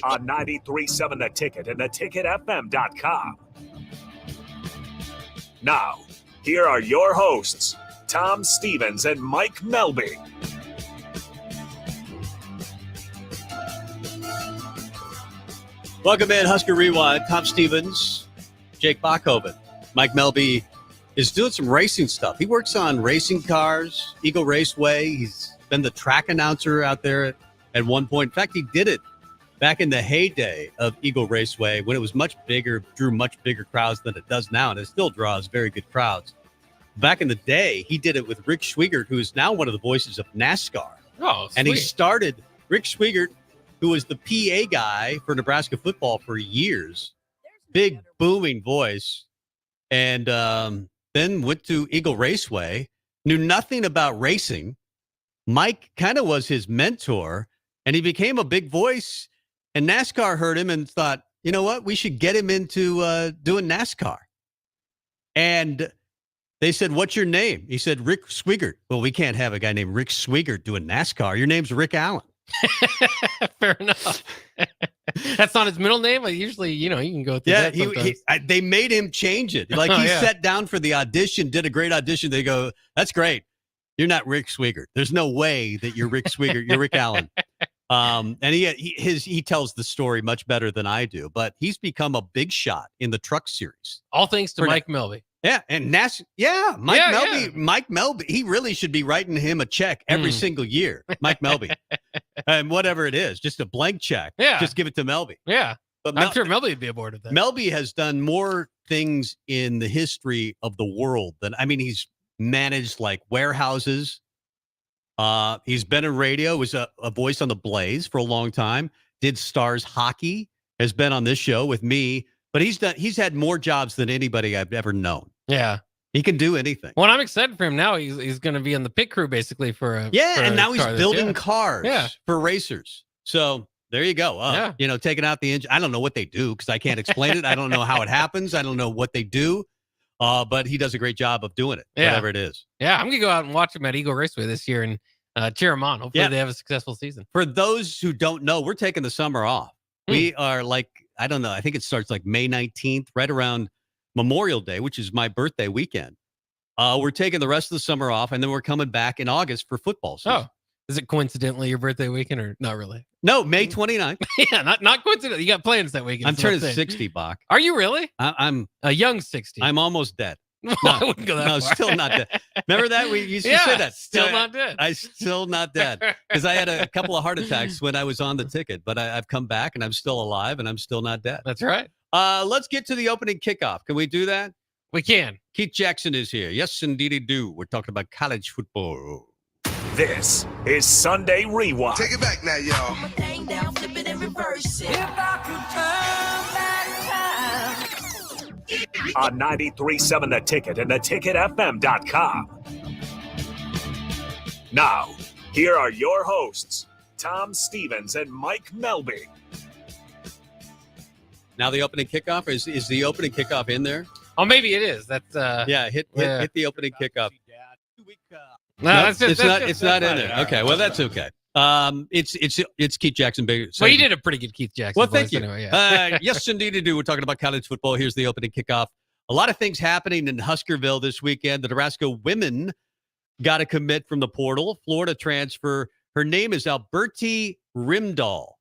on 93.7 The Ticket and theticketfm.com. Now, here are your hosts, Tom Stevens and Mike Melby. Welcome in, Husker Rewind. Tom Stevens, Jake Bachhoven. Mike Melby is doing some racing stuff. He works on racing cars, Eagle Raceway. He's been the track announcer out there at one point. In fact, he did it back in the heyday of Eagle Raceway when it was much bigger, drew much bigger crowds than it does now, and it still draws very good crowds. Back in the day, he did it with Rick Schwiegert, who is now one of the voices of NASCAR. Oh, sweet. And he started, Rick Schwiegert, who was the PA guy for Nebraska football for years, big booming voice, and then went to Eagle Raceway, knew nothing about racing. Mike kind of was his mentor, and he became a big voice. And NASCAR heard him and thought, you know what, we should get him into doing NASCAR. And they said, what's your name? He said, Rick Schwiegert. Well, we can't have a guy named Rick Schwiegert doing NASCAR. Your name's Rick Allen. Fair enough. That's not his middle name. Usually, you can go through that. They made him change it. Like he sat down for the audition, did a great audition. They go, that's great. You're not Rick Schwiegert. There's no way that you're Rick Schwiegert. You're Rick Allen. And he tells the story much better than I do, but he's become a big shot in the truck series. All thanks to Mike Melby. Yeah, and Mike Melby, he really should be writing him a check every single year. Mike Melby, and whatever it is, just a blank check. Yeah, just give it to Melby. Yeah, but I'm sure Melby would be aboard of that. Melby has done more things in the history of the world than he's managed like warehouses. He's been in radio, was a voice on the Blaze for a long time. Did Stars Hockey, has been on this show with me. But he's had more jobs than anybody I've ever known. Yeah. He can do anything. Well, I'm excited for him now. He's going to be in the pit crew basically for now he's building cars for racers. So there you go. Taking out the engine. I don't know what they do because I can't explain it. I don't know how it happens. I don't know what they do. But he does a great job of doing it, whatever it is. Yeah, I'm going to go out and watch him at Eagle Raceway this year and cheer him on. Hopefully they have a successful season. For those who don't know, we're taking the summer off. We are I don't know. I think it starts like May 19th, right around Memorial Day, which is my birthday weekend. We're taking the rest of the summer off, and then we're coming back in August for football season. Oh, is it coincidentally your birthday weekend or not really? No, May 29th. Yeah, not coincidentally. You got plans that weekend. I'm turning 60, Bach. Are you really? I'm a young 60. I'm almost dead. No, I wouldn't go that far. Still not dead. Remember that? We used to say that. Still not dead. I'm still not dead. Because I had a couple of heart attacks when I was on the ticket, but I've come back and I'm still alive and I'm still not dead. That's right. Let's get to the opening kickoff. Can we do that? We can. Keith Jackson is here. Yes, indeed, do. We're talking about college football. This is Sunday Rewind. Take it back now, y'all. Down, flip it and reverse it. On 93.7 The Ticket and theticketfm.com. Now, here are your hosts, Tom Stevens and Mike Melby. Now the opening kickoff, is the opening kickoff in there? Oh, maybe it is. That's hit the opening kickoff. No, it's not in there. Okay, well that's okay. It's Keith Jackson. Well, you did a pretty good Keith Jackson. Well, thank you. Anyway, yeah. Yes, indeed, you do. We're talking about college football. Here's the opening kickoff. A lot of things happening in Huskerville this weekend. The Nebraska women got a commit from the portal. Florida transfer. Her name is Alberti Rimdahl.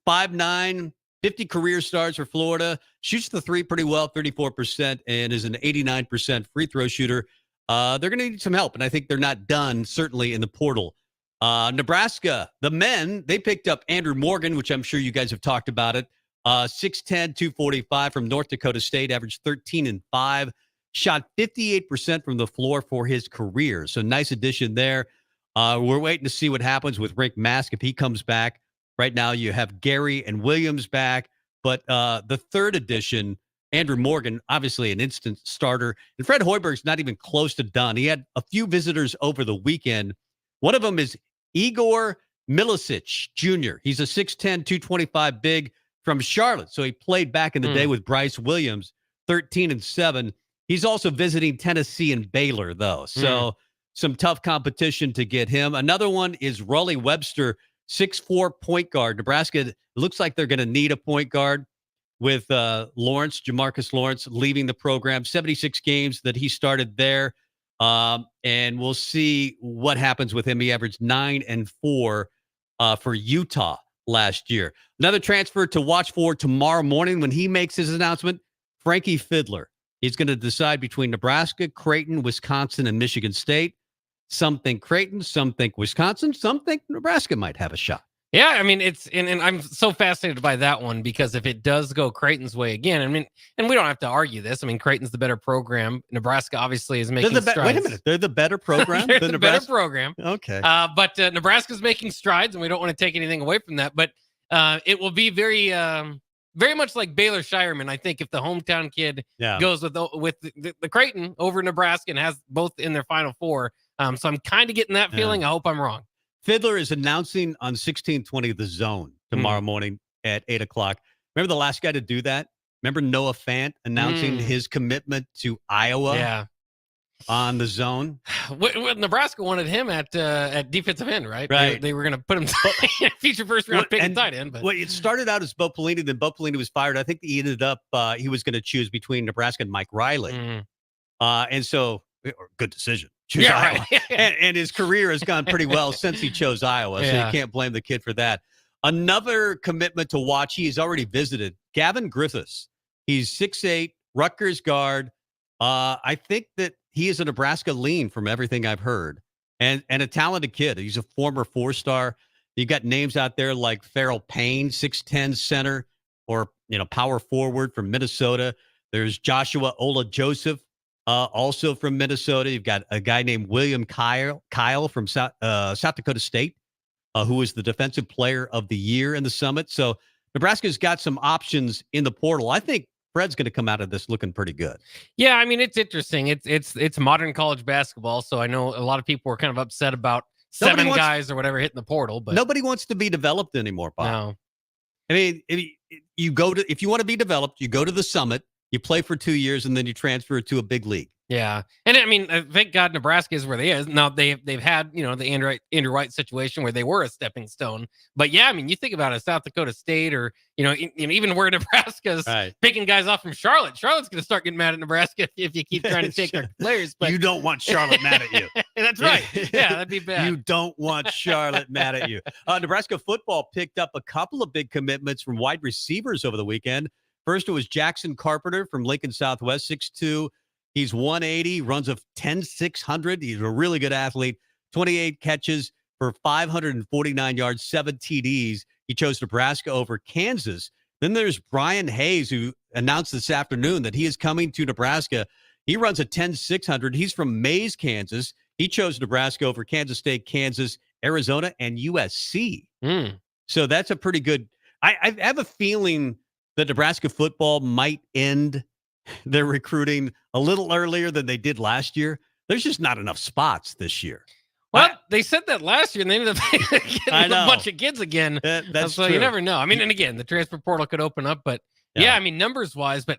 5'9", 50 career starts for Florida. Shoots the three pretty well, 34%, and is an 89% free throw shooter. They're going to need some help, and I think they're not done, certainly, in the portal. Nebraska, the men, they picked up Andrew Morgan, which I'm sure you guys have talked about it. 6'10", 245 from North Dakota State, averaged 13 and 5. Shot 58% from the floor for his career. So nice addition there. We're waiting to see what happens with Rick Mask if he comes back. Right now you have Gary and Williams back. But the third addition, Andrew Morgan, obviously an instant starter. And Fred Hoiberg's not even close to done. He had a few visitors over the weekend. One of them is Igor Milicic Jr. He's a 6'10", 225 big from Charlotte. So he played back in the day with Bryce Williams, 13 and 7. He's also visiting Tennessee and Baylor, though. So some tough competition to get him. Another one is Raleigh Webster, 6'4" point guard. Nebraska looks like they're going to need a point guard with Jamarcus Lawrence leaving the program. 76 games that he started there. And we'll see what happens with him. He averaged 9 and 4 for Utah last year. Another transfer to watch for tomorrow morning when he makes his announcement, Frankie Fiddler. He's going to decide between Nebraska, Creighton, Wisconsin, and Michigan State. Some think Creighton, some think Wisconsin, some think Nebraska might have a shot. Yeah, I mean, and I'm so fascinated by that one because if it does go Creighton's way again, I mean, and we don't have to argue this. I mean, Creighton's the better program. Nebraska obviously is making strides. Wait a minute, they're the better program. They're the better program. Okay, but Nebraska's making strides, and we don't want to take anything away from that. But it will be very much like Baylor Shireman. I think if the hometown kid goes with the Creighton over Nebraska and has both in their Final Four. So I'm kind of getting that feeling. I hope I'm wrong. Fiddler is announcing on 1620 The Zone tomorrow morning at 8 o'clock. Remember the last guy to do that? Remember Noah Fant announcing his commitment to Iowa on The Zone? Nebraska wanted him at defensive end, right? Right. They were going to put him feature first round pick and tight end. But. Well, it started out as Bo Pelini, then Bo Pelini was fired. I think he ended up, he was going to choose between Nebraska and Mike Riley. And so, good decision. Choose Iowa. Right. and his career has gone pretty well since he chose Iowa, so you can't blame the kid for that. Another commitment to watch, he has already visited, Gavin Griffiths. He's 6'8", Rutgers guard. I think that he is a Nebraska lean from everything I've heard, and a talented kid. He's a former 4-star. You got names out there like Farrell Payne, 6'10" center, or power forward from Minnesota. There's Joshua Ola Joseph. Also from Minnesota. You've got a guy named William Kyle from South Dakota State, who was the defensive player of the year in the Summit. So Nebraska's got some options in the portal. I think Fred's going to come out of this looking pretty good. Yeah, I mean, it's interesting. It's modern college basketball. So I know a lot of people were kind of upset about seven guys or whatever hitting the portal, but nobody wants to be developed anymore, Bob. No. I mean, if you want to be developed, you go to the Summit. You play for 2 years, and then you transfer to a big league. Yeah. And I mean, thank God Nebraska is where they is. Now, they've had, the Andrew White situation where they were a stepping stone. But, yeah, I mean, you think about a South Dakota State or, even where Nebraska's picking guys off from Charlotte. Charlotte's going to start getting mad at Nebraska if you keep trying to take their players. But you don't want Charlotte mad at you. That's right. Yeah, that'd be bad. You don't want Charlotte mad at you. Nebraska football picked up a couple of big commitments from wide receivers over the weekend. First, it was Jackson Carpenter from Lincoln Southwest, 6'2". He's 180, runs a 10.600. He's a really good athlete. 28 catches for 549 yards, 7 TDs. He chose Nebraska over Kansas. Then there's Brian Hayes, who announced this afternoon that he is coming to Nebraska. He runs a 10.600. He's from Maize, Kansas. He chose Nebraska over Kansas State, Kansas, Arizona, and USC. So that's a pretty good. I have a feeling that Nebraska football might end their recruiting a little earlier than they did last year. There's just not enough spots this year. Well, they said that last year, and they ended up getting a bunch of kids again. That's so true. You never know. I mean, and again, the transfer portal could open up, but I mean, numbers-wise, but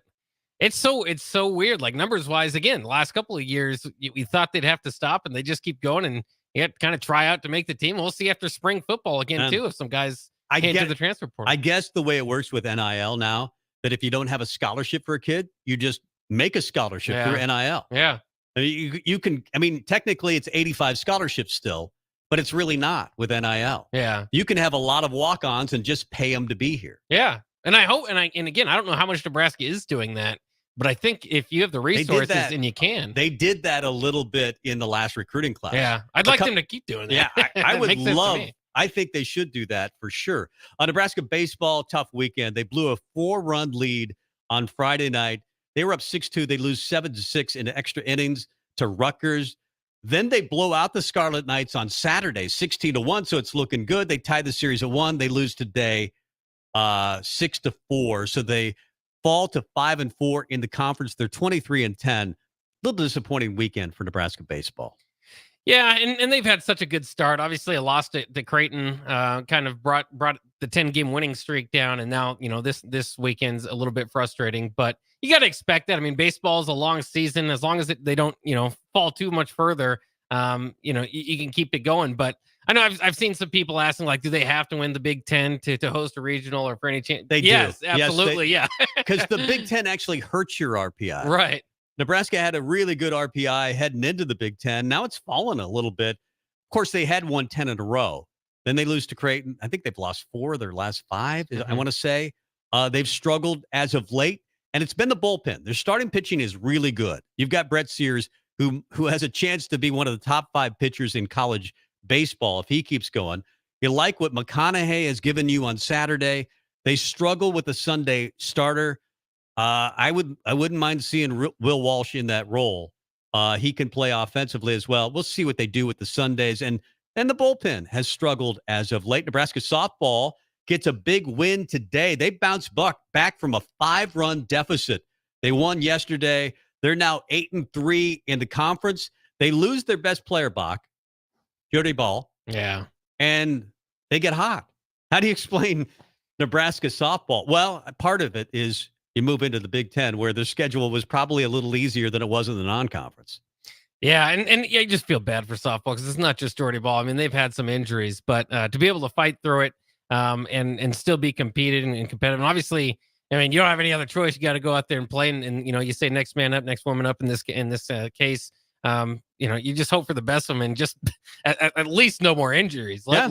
it's so weird. Like numbers-wise, again, the last couple of years, we thought they'd have to stop, and they just keep going, and you had to kind of try out to make the team. We'll see after spring football again, too, if some guys can't do the transfer portal. I guess the way it works with NIL now, that if you don't have a scholarship for a kid, you just make a scholarship through NIL. Yeah. I mean, you can, technically it's 85 scholarships still, but it's really not with NIL. Yeah. You can have a lot of walk-ons and just pay them to be here. Yeah. And I hope, and again, I don't know how much Nebraska is doing that, but I think if you have the resources and you can. They did that a little bit in the last recruiting class. Yeah. I'd like them to keep doing that. Yeah. I would love. I think they should do that for sure. Nebraska baseball, tough weekend. They blew a 4-run lead on Friday night. They were up 6-2. They lose 7-6 in extra innings to Rutgers. Then they blow out the Scarlet Knights on Saturday, 16-1. So it's looking good. They tied the series at 1. They lose today, 6-4. So they fall to 5-4 in the conference. They're 23-10. A little disappointing weekend for Nebraska baseball. Yeah, and they've had such a good start. Obviously, a loss to Creighton kind of brought the 10-game winning streak down, and now this weekend's a little bit frustrating. But you got to expect that. I mean, baseball is a long season. As long as they don't fall too much further, you can keep it going. But I know I've seen some people asking, like, do they have to win the Big Ten to host a regional or for any chance? They do. Yes, absolutely. Yes, yeah. because the Big Ten actually hurts your RPI. Right. Nebraska had a really good RPI heading into the Big Ten. Now it's fallen a little bit. Of course, they had won 10 in a row. Then they lose to Creighton. I think they've lost 4 of their last 5, I want to say. They've struggled as of late, and it's been the bullpen. Their starting pitching is really good. You've got Brett Sears, who has a chance to be one of the top 5 pitchers in college baseball if he keeps going. You like what McConaughey has given you on Saturday. They struggle with the Sunday starter. I wouldn't mind seeing Will Walsh in that role. He can play offensively as well. We'll see what they do with the Sundays. And the bullpen has struggled as of late. Nebraska softball gets a big win today. They bounced back from a 5-run deficit. They won yesterday. They're now 8-3 in the conference. They lose their best player, Bach, Jody Ball. Yeah. And they get hot. How do you explain Nebraska softball? Well, part of it is you move into the Big Ten, where their schedule was probably a little easier than it was in the non-conference. Yeah, and you just feel bad for softball because it's not just Jordy Ball. I mean, they've had some injuries, but to be able to fight through it and still be competed and competitive. And obviously, I mean, you don't have any other choice. You got to go out there and play. And you say next man up, next woman up in this case. You just hope for the best of them and just at least no more injuries. Let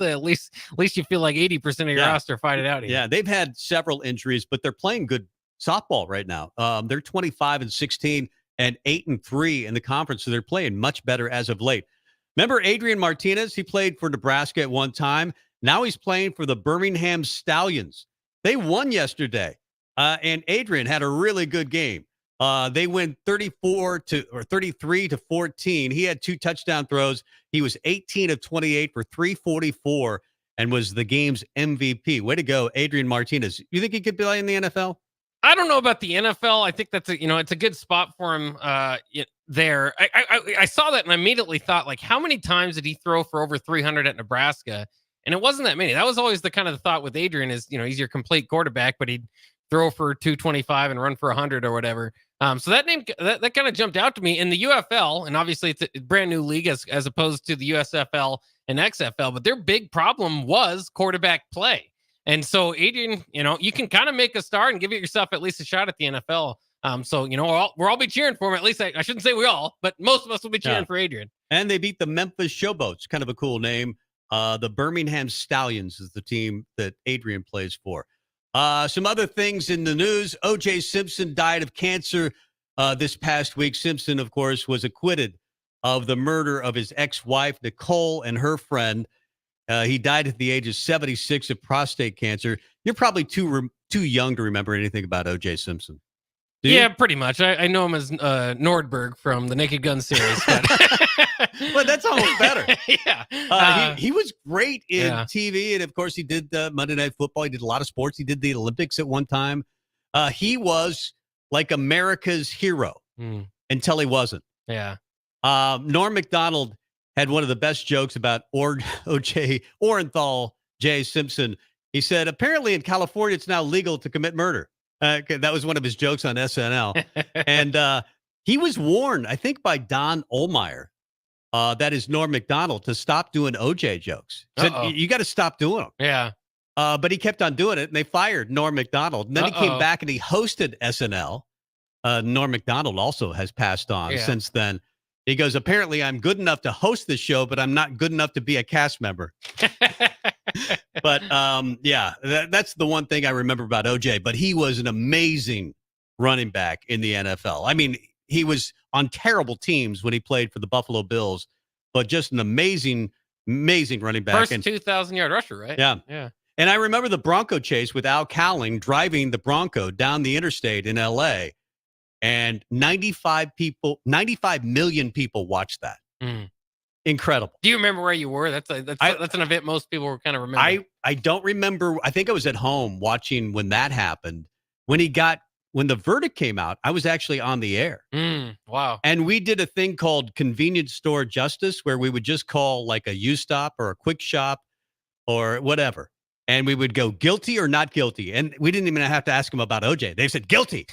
at least you feel like 80% of your roster fight it out here. Yeah, they've had several injuries, but they're playing good softball right now. They're 25-16 and 8-3 in the conference, so they're playing much better as of late. Remember Adrian Martinez? He played for Nebraska at one time. Now he's playing for the Birmingham Stallions. They won yesterday, and Adrian had a really good game. They win 33-14. He had 2 touchdown throws. He was 18 of 28 for 344 and was the game's MVP. Way to go, Adrian Martinez. You think he could play in the NFL? I don't know about the NFL. I think that's it's a good spot for him there. I saw that and I immediately thought, like, how many times did he throw for over 300 at Nebraska? And it wasn't that many. That was always the kind of the thought with Adrian is, he's your complete quarterback, but he'd throw for 225 and run for 100 or whatever. So that name that kind of jumped out to me in the UFL, and obviously it's a brand new league as opposed to the USFL and XFL. But their big problem was quarterback play, and so Adrian, you can kind of make a start and give yourself at least a shot at the NFL. So we'll all be cheering for him. At least I shouldn't say we all, but most of us will be cheering for Adrian. And they beat the Memphis Showboats, kind of a cool name. The Birmingham Stallions is the team that Adrian plays for. Some other things in the news. O.J. Simpson died of cancer this past week. Simpson, of course, was acquitted of the murder of his ex-wife, Nicole, and her friend. He died at the age of 76 of prostate cancer. You're probably too young to remember anything about O.J. Simpson. Yeah, pretty much. I know him as Nordberg from the Naked Gun series. But well, that's almost better. Yeah. He was great in TV. And, of course, he did Monday Night Football. He did a lot of sports. He did the Olympics at one time. He was like America's hero until he wasn't. Yeah. Norm Macdonald had one of the best jokes about O.J. Orenthal J. Simpson. He said, apparently in California, it's now legal to commit murder. That was one of his jokes on SNL. And he was warned, I think, by Don Ohlmeyer, that is Norm Macdonald, to stop doing OJ jokes. He said, you got to stop doing them. Yeah. But he kept on doing it, and they fired Norm Macdonald. And then he came back and he hosted SNL. Norm Macdonald also has passed on since then. He goes, apparently I'm good enough to host this show, but I'm not good enough to be a cast member. But that's the one thing I remember about OJ. But he was an amazing running back in the NFL. I mean, he was on terrible teams when he played for the Buffalo Bills, but just an amazing running back. First 2,000-yard rusher, right? Yeah. And I remember the Bronco chase with Al Cowling driving the Bronco down the interstate in L.A., and 95 million people watched that. Incredible. Do you remember where you were? That's an event most people were kind of remember. I don't remember. I think I was at home watching when that happened. When the verdict came out, I was actually on the air. Wow. And we did a thing called convenience store justice, where we would just call like a U-Stop or a Quick Shop or whatever. And we would go guilty or not guilty. And we didn't even have to ask them about OJ. They said guilty.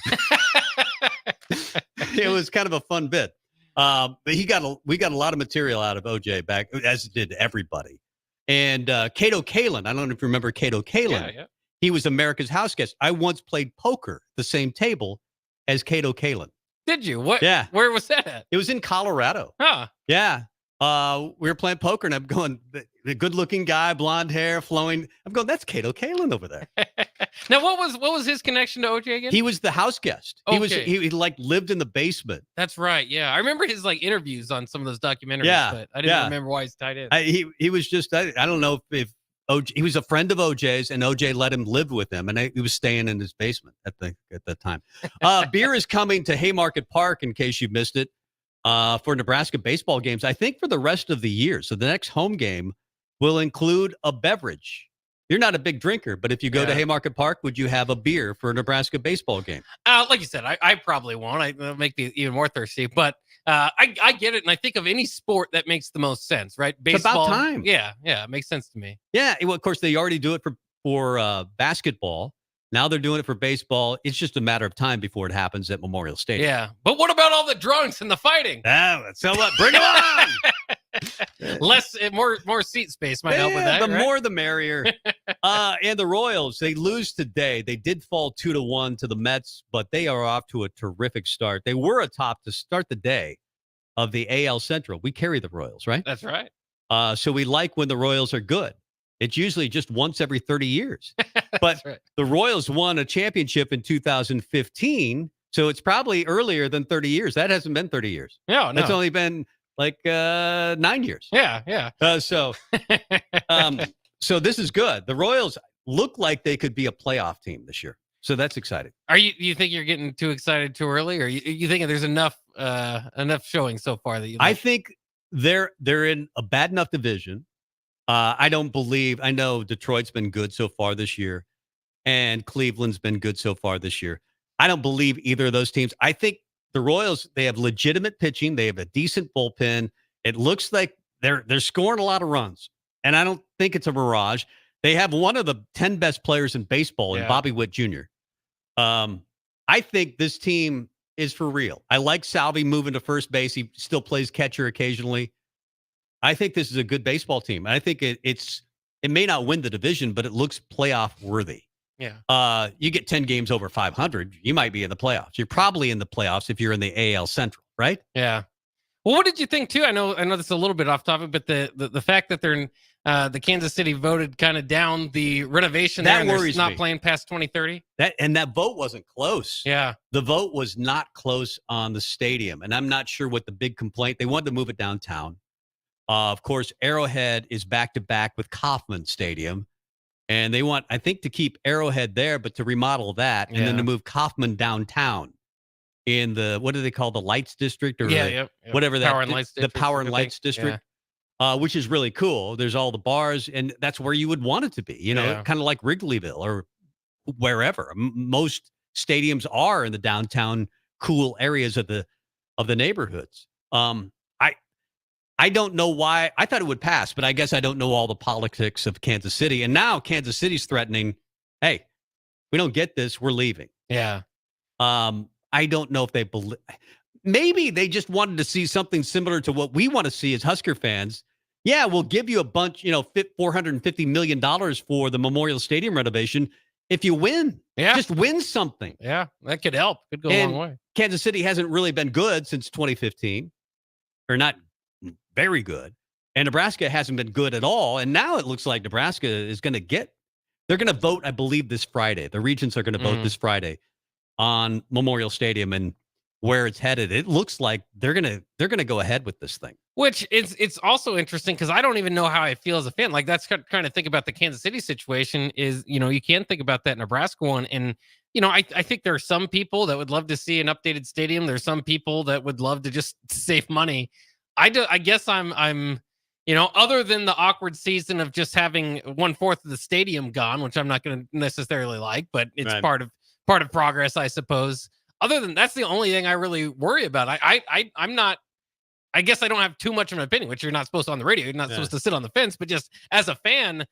It was kind of a fun bit. But we got a lot of material out of OJ back, as did everybody. And Cato Kalin, I don't know if you remember Cato Kalin. Yeah. He was America's house guest. I once played poker at the same table as Cato Kalin. Did you? What? Yeah. Where was that at? It was in Colorado. Huh. Yeah. We were playing poker, and I'm going, the good-looking guy, blonde hair, flowing. I'm going, that's Cato Kalin over there. Now, what was his connection to OJ again? He was the house guest. Okay. He like lived in the basement. That's right. Yeah, I remember his like interviews on some of those documentaries. Yeah, But I didn't remember why he's tied in. He was just I don't know if OJ, he was a friend of OJ's, and OJ let him live with him, and he was staying in his basement at that time. Beer is coming to Haymarket Park, in case you missed it, for Nebraska baseball games, I think for the rest of the year. So the next home game will include a beverage. You're not a big drinker, but if you go to Haymarket Park, would you have a beer for a Nebraska baseball game? Like you said, I probably won't. That'll make me even more thirsty. But I get it, and I think of any sport that makes the most sense, right? Baseball. It's about time. Yeah, it makes sense to me. Yeah, well, of course, they already do it for basketball. Now they're doing it for baseball. It's just a matter of time before it happens at Memorial Stadium. Yeah, but what about all the drunks and the fighting? So what? Bring them on! More seat space might help with that. The right? more the merrier. And the Royals, they lose today. They did fall 2-1 to the Mets, but they are off to a terrific start. They were atop to start the day of the AL Central. We carry the Royals, right? That's right. So we like when the Royals are good. It's usually just once every 30 years. But right. The Royals won a championship in 2015, so it's probably earlier than 30 years. That hasn't been 30 years. No. It's only been like 9 years. Yeah. So this is good. The Royals look like they could be a playoff team this year. So that's exciting. You think you're getting too excited too early, or you think there's enough showing so far that you like? I think they're in a bad enough division. I know Detroit's been good so far this year, and Cleveland's been good so far this year. I don't believe either of those teams. I think the Royals, they have legitimate pitching. They have a decent bullpen. It looks like they're scoring a lot of runs, and I don't think it's a mirage. They have one of the 10 best players in baseball in Bobby Witt Jr. I think this team is for real. I like Salvi moving to first base. He still plays catcher occasionally. I think this is a good baseball team. I think it may not win the division, but it looks playoff worthy. Yeah. You get 10 games over 500, you might be in the playoffs. You're probably in the playoffs if you're in the AL Central, right? Yeah. Well, what did you think too? I know this is a little bit off topic, but the fact that they're in the Kansas City voted kind of down the renovation that there, and worries they're not me. playing past 2030. That vote wasn't close. Yeah. The vote was not close on the stadium, and I'm not sure what the big complaint. They wanted to move it downtown. Of course, Arrowhead is back-to-back with Kauffman Stadium, and they want, I think, to keep Arrowhead there, but to remodel that, and then to move Kauffman downtown in the, what do they call the Lights District? Or whatever that, Power and Lights the District, Power and Lights District, which is really cool. There's all the bars, and that's where you would want it to be, kind of like Wrigleyville or wherever. Most stadiums are in the downtown cool areas of the neighborhoods. I don't know why. I thought it would pass, but I guess I don't know all the politics of Kansas City. And now Kansas City's threatening, hey, we don't get this, we're leaving. Yeah. I don't know if they believe. Maybe they just wanted to see something similar to what we want to see as Husker fans. Yeah, we'll give you a bunch, $450 million for the Memorial Stadium renovation if you win. Yeah. Just win something. Yeah, that could help. Could go a long way. Kansas City hasn't really been good since 2015, or not very good. And Nebraska hasn't been good at all. And now it looks like Nebraska is going to they're going to vote, I believe, this Friday. The Regents are going to vote this Friday on Memorial Stadium and where it's headed. It looks like they're going to go ahead with this thing. Which it's also interesting because I don't even know how I feel as a fan. Like, that's kind of think about the Kansas City situation is, you can think about that Nebraska one. And, I think there are some people that would love to see an updated stadium. There's some people that would love to just save money. I guess I'm other than the awkward season of just having 1/4 of the stadium gone, which I'm not going to necessarily like, but it's part of progress, I suppose. Other than that's the only thing I really worry about. I'm not. I guess I don't have too much of an opinion, which you're not supposed to on the radio. You're not supposed to sit on the fence, but just as a fan,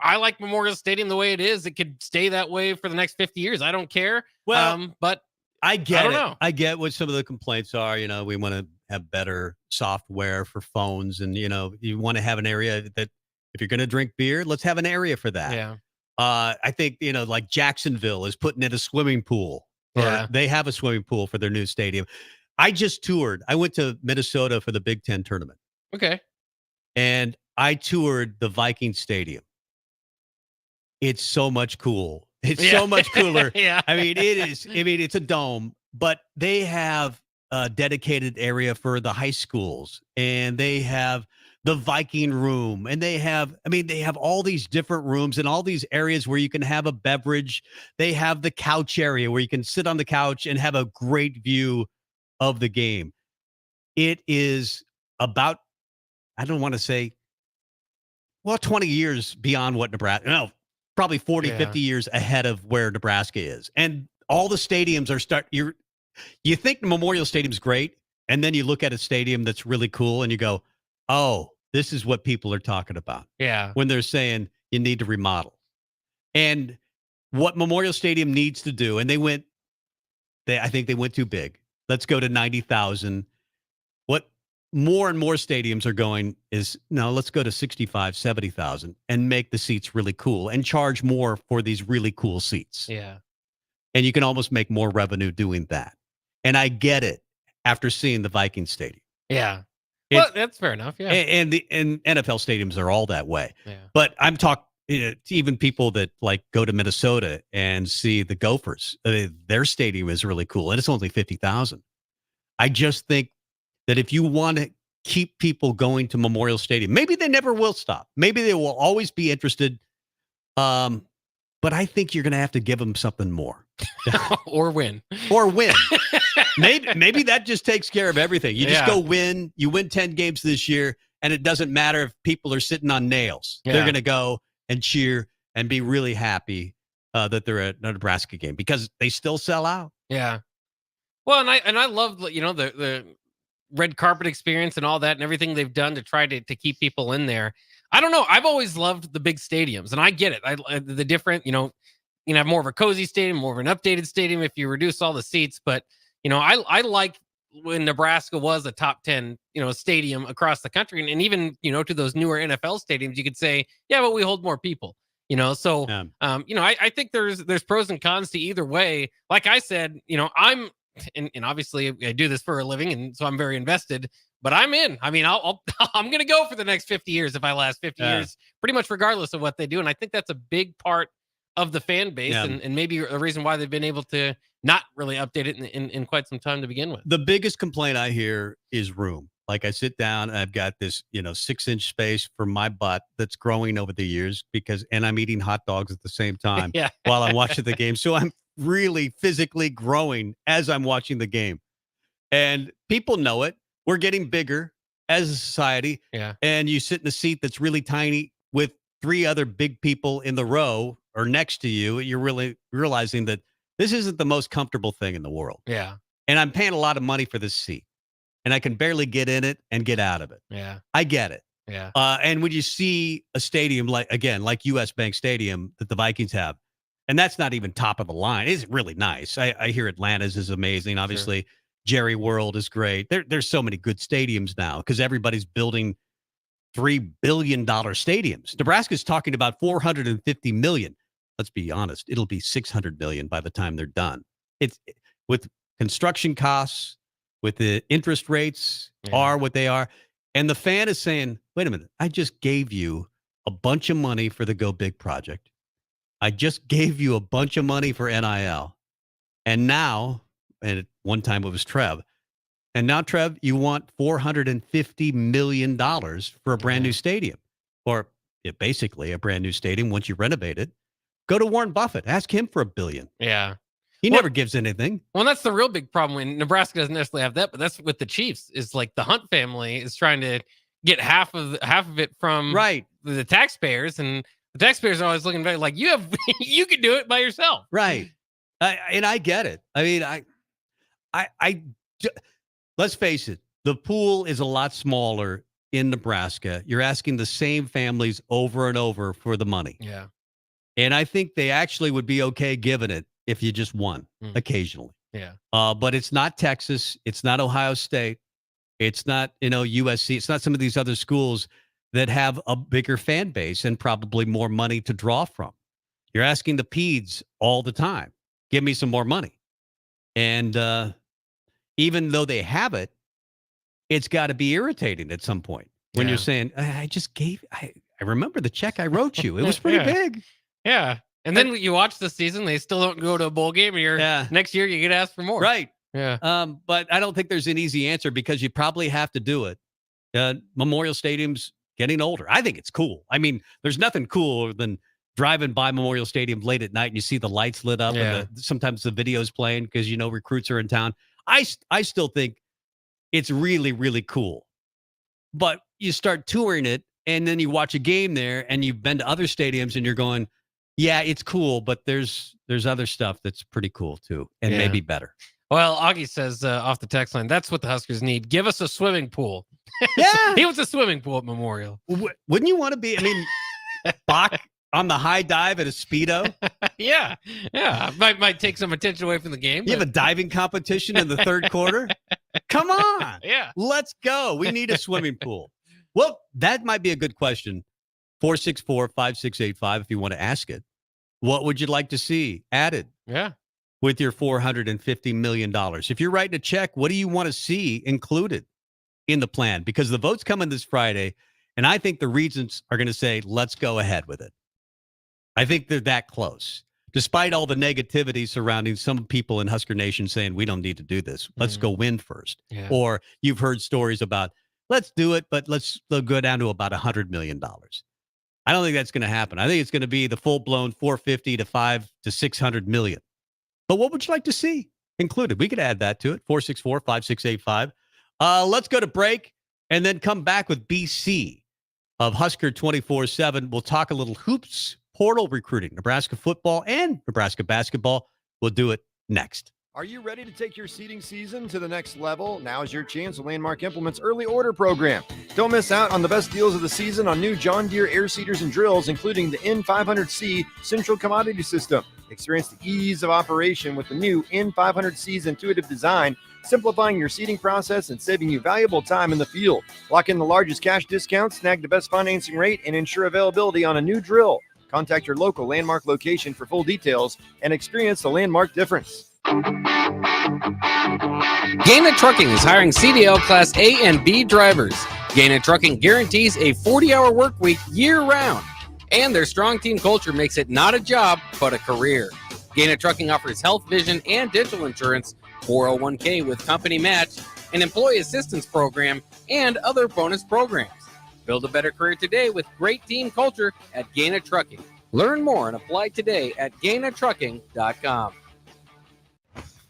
I like Memorial Stadium the way it is. It could stay that way for the next 50 years. I don't care. Well, but I get I don't it. know. I get what some of the complaints are. We want to have better software for phones, and you want to have an area that if you're going to drink beer, let's have an area for that. Yeah. I think like Jacksonville is putting in a swimming pool. Yeah. They have a swimming pool for their new stadium. I just toured. I went to Minnesota for the Big Ten tournament, Okay. and I toured the Viking Stadium. It's so much cool. It's so much cooler. Yeah. I mean, it is. I mean, it's a dome, but they have a dedicated area for the high schools, and they have the Viking room, and they have all these different rooms and all these areas where you can have a beverage. They have the couch area where you can sit on the couch and have a great view of the game. It is about, I don't want to say, 20 years beyond what Nebraska, no, probably 40, 50 years ahead of where Nebraska is. And all the stadiums are you think Memorial Stadium's great, and then you look at a stadium that's really cool and you go, oh, this is what people are talking about. Yeah. When they're saying you need to remodel. And what Memorial Stadium needs to do, and I think they went too big. Let's go to 90,000. What more and more stadiums are going is, no, let's go to 65, 70,000 and make the seats really cool and charge more for these really cool seats. Yeah. And you can almost make more revenue doing that. And I get it after seeing the Viking Stadium. Yeah. Well, that's fair enough. Yeah. And NFL stadiums are all that way. Yeah. But I'm talking to even people that like go to Minnesota and see the Gophers. Their stadium is really cool, and it's only 50,000. I just think that if you want to keep people going to Memorial Stadium, maybe they never will stop. Maybe they will always be interested. But I think you're going to have to give them something more. Or win. Maybe that just takes care of everything. You just go win. You win 10 games this year, and it doesn't matter if people are sitting on nails. Yeah. They're going to go and cheer and be really happy that they're at a Nebraska game because they still sell out. Yeah. Well, and I love the red carpet experience and all that and everything they've done to try to keep people in there. I don't know. I've always loved the big stadiums, and I get it. The different, have more of a cozy stadium, more of an updated stadium if you reduce all the seats. But I like when Nebraska was a top 10, stadium across the country, and even to those newer NFL stadiums, you could say, yeah, but we hold more people. So I think there's pros and cons to either way. Like I said, I'm and obviously I do this for a living, and so I'm very invested. But I'm in. I mean, I'm going to go for the next 50 years if I last 50 years, pretty much regardless of what they do. And I think that's a big part of the fan base and maybe a reason why they've been able to not really update it in quite some time to begin with. The biggest complaint I hear is room. Like I sit down and I've got this, 6-inch space for my butt that's growing over the years and I'm eating hot dogs at the same time while I'm watching the game. So I'm really physically growing as I'm watching the game. And people know it. We're getting bigger as a society. Yeah. And you sit in a seat that's really tiny with 3 other big people in the row or next to you. You're really realizing that this isn't the most comfortable thing in the world. Yeah. And I'm paying a lot of money for this seat. And I can barely get in it and get out of it. Yeah. I get it. Yeah. And when you see a stadium like US Bank Stadium that the Vikings have, and that's not even top of the line. It's really nice. I hear Atlanta's is amazing. Obviously, sure. Jerry World is great. There's so many good stadiums now because everybody's building $3 billion stadiums. Nebraska's talking about $450 million. Let's be honest. It'll be $600 million by the time they're done. It's with construction costs, with the interest rates are what they are. And the fan is saying, wait a minute, I just gave you a bunch of money for the Go Big project. I just gave you a bunch of money for NIL. And now, and at one time it was Trev. And now, Trev, you want $450 million for a brand new stadium. Or basically a brand new stadium once you renovate it. Go to Warren Buffett. Ask him for $1 billion. Yeah. He never gives anything. Well, that's the real big problem. When Nebraska doesn't necessarily have that, but that's with the Chiefs. Is like the Hunt family is trying to get half of it from the taxpayers, and the taxpayers are always looking back like you can do it by yourself. Right. And I get it. I mean, I let's face it. The pool is a lot smaller in Nebraska. You're asking the same families over and over for the money. Yeah. And I think they actually would be okay giving it if you just won occasionally. Yeah. But it's not Texas. It's not Ohio State. It's not, USC. It's not some of these other schools that have a bigger fan base and probably more money to draw from. You're asking the Peds all the time, give me some more money. And even though they have it, it's got to be irritating at some point when you're saying, I remember the check I wrote you. It was pretty big. Yeah. And then you watch the season, they still don't go to a bowl game, and next year you get asked for more. Right. Yeah. But I don't think there's an easy answer because you probably have to do it. Memorial Stadium's getting older. I think it's cool. I mean, there's nothing cooler than driving by Memorial Stadium late at night and you see the lights lit up and sometimes the video's playing because, recruits are in town. I still think it's really, really cool. But you start touring it and then you watch a game there and you've been to other stadiums and you're going, yeah, it's cool, but there's other stuff that's pretty cool too and maybe better. Well, Augie says off the text line, that's what the Huskers need. Give us a swimming pool. Yeah. He wants a swimming pool at Memorial. Wouldn't you want to be, Bach on the high dive at a Speedo? Yeah. Might take some attention away from the game. You have a diving competition in the third quarter? Come on. Yeah. Let's go. We need a swimming pool. Well, that might be a good question. 464-5685 if you want to ask it. What would you like to see added? Yeah. With your $450 million. If you're writing a check, what do you want to see included in the plan? Because the vote's coming this Friday, and I think the Regents are going to say, let's go ahead with it. I think they're that close. Despite all the negativity surrounding some people in Husker Nation saying, we don't need to do this. Let's go win first. Yeah. Or you've heard stories about, let's do it, but let's go down to about $100 million. I don't think that's going to happen. I think it's going to be the full-blown 450 to 5 to 600 million. But what would you like to see included? We could add that to it. 464-5685. Let's go to break and then come back with BC of Husker 24/7. We'll talk a little hoops, portal recruiting, Nebraska football and Nebraska basketball. We'll do it next. Are you ready to take your seeding season to the next level? Now is your chance with Landmark Implement's early order program. Don't miss out on the best deals of the season on new John Deere air seeders and drills, including the N500C Central Commodity System. Experience the ease of operation with the new N500C's intuitive design, simplifying your seeding process and saving you valuable time in the field. Lock in the largest cash discount, snag the best financing rate, and ensure availability on a new drill. Contact your local Landmark location for full details and experience the Landmark difference. Gaina Trucking is hiring CDL Class A and B drivers. Gaina Trucking guarantees a 40-hour work week year-round, and their strong team culture makes it not a job, but a career. Gaina Trucking offers health, vision, and dental insurance, 401k with company match, an employee assistance program, and other bonus programs. Build a better career today with great team culture at Gaina Trucking. Learn more and apply today at GainaTrucking.com.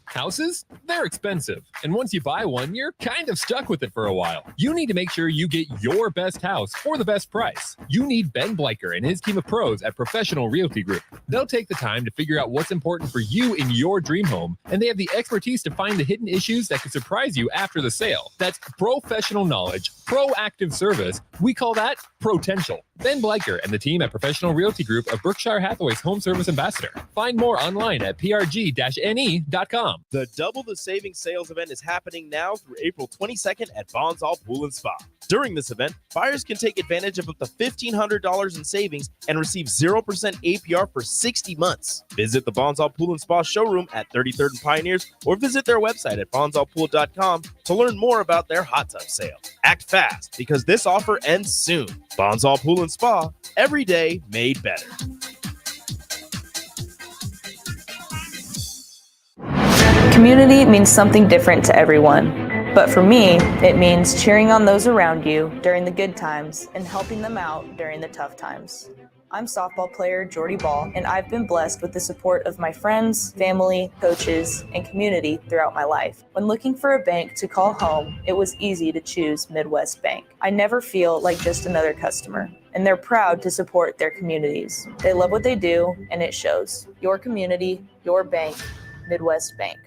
Houses? They're expensive. And once you buy one, you're kind of stuck with it for a while. You need to make sure you get your best house for the best price. You need Ben Bleicher and his team of pros at Professional Realty Group. They'll take the time to figure out what's important for you in your dream home, and they have the expertise to find the hidden issues that could surprise you after the sale. That's professional knowledge, proactive service. We call that potential. Ben Bleicher and the team at Professional Realty Group of Berkshire Hathaway's home service ambassador. Find more online at prg-ne.com. The Double the Savings sales event is happening now through April 22nd at Bonsall Pool and Spa. During this event, buyers can take advantage of up to $1,500 in savings and receive 0% APR for 60 months. Visit the Bonsall Pool and Spa showroom at 33rd and Pioneers or visit their website at bonsallpool.com to learn more about their hot tub sale. Act fast because this offer ends soon. Bonsall Pool and Spa, every day made better. Community means something different to everyone, but for me, it means cheering on those around you during the good times and helping them out during the tough times. I'm softball player Jordy Ball, and I've been blessed with the support of my friends, family, coaches, and community throughout my life. When looking for a bank to call home, it was easy to choose Midwest Bank. I never feel like just another customer, and they're proud to support their communities. They love what they do, and it shows. Your community, your bank, Midwest Bank.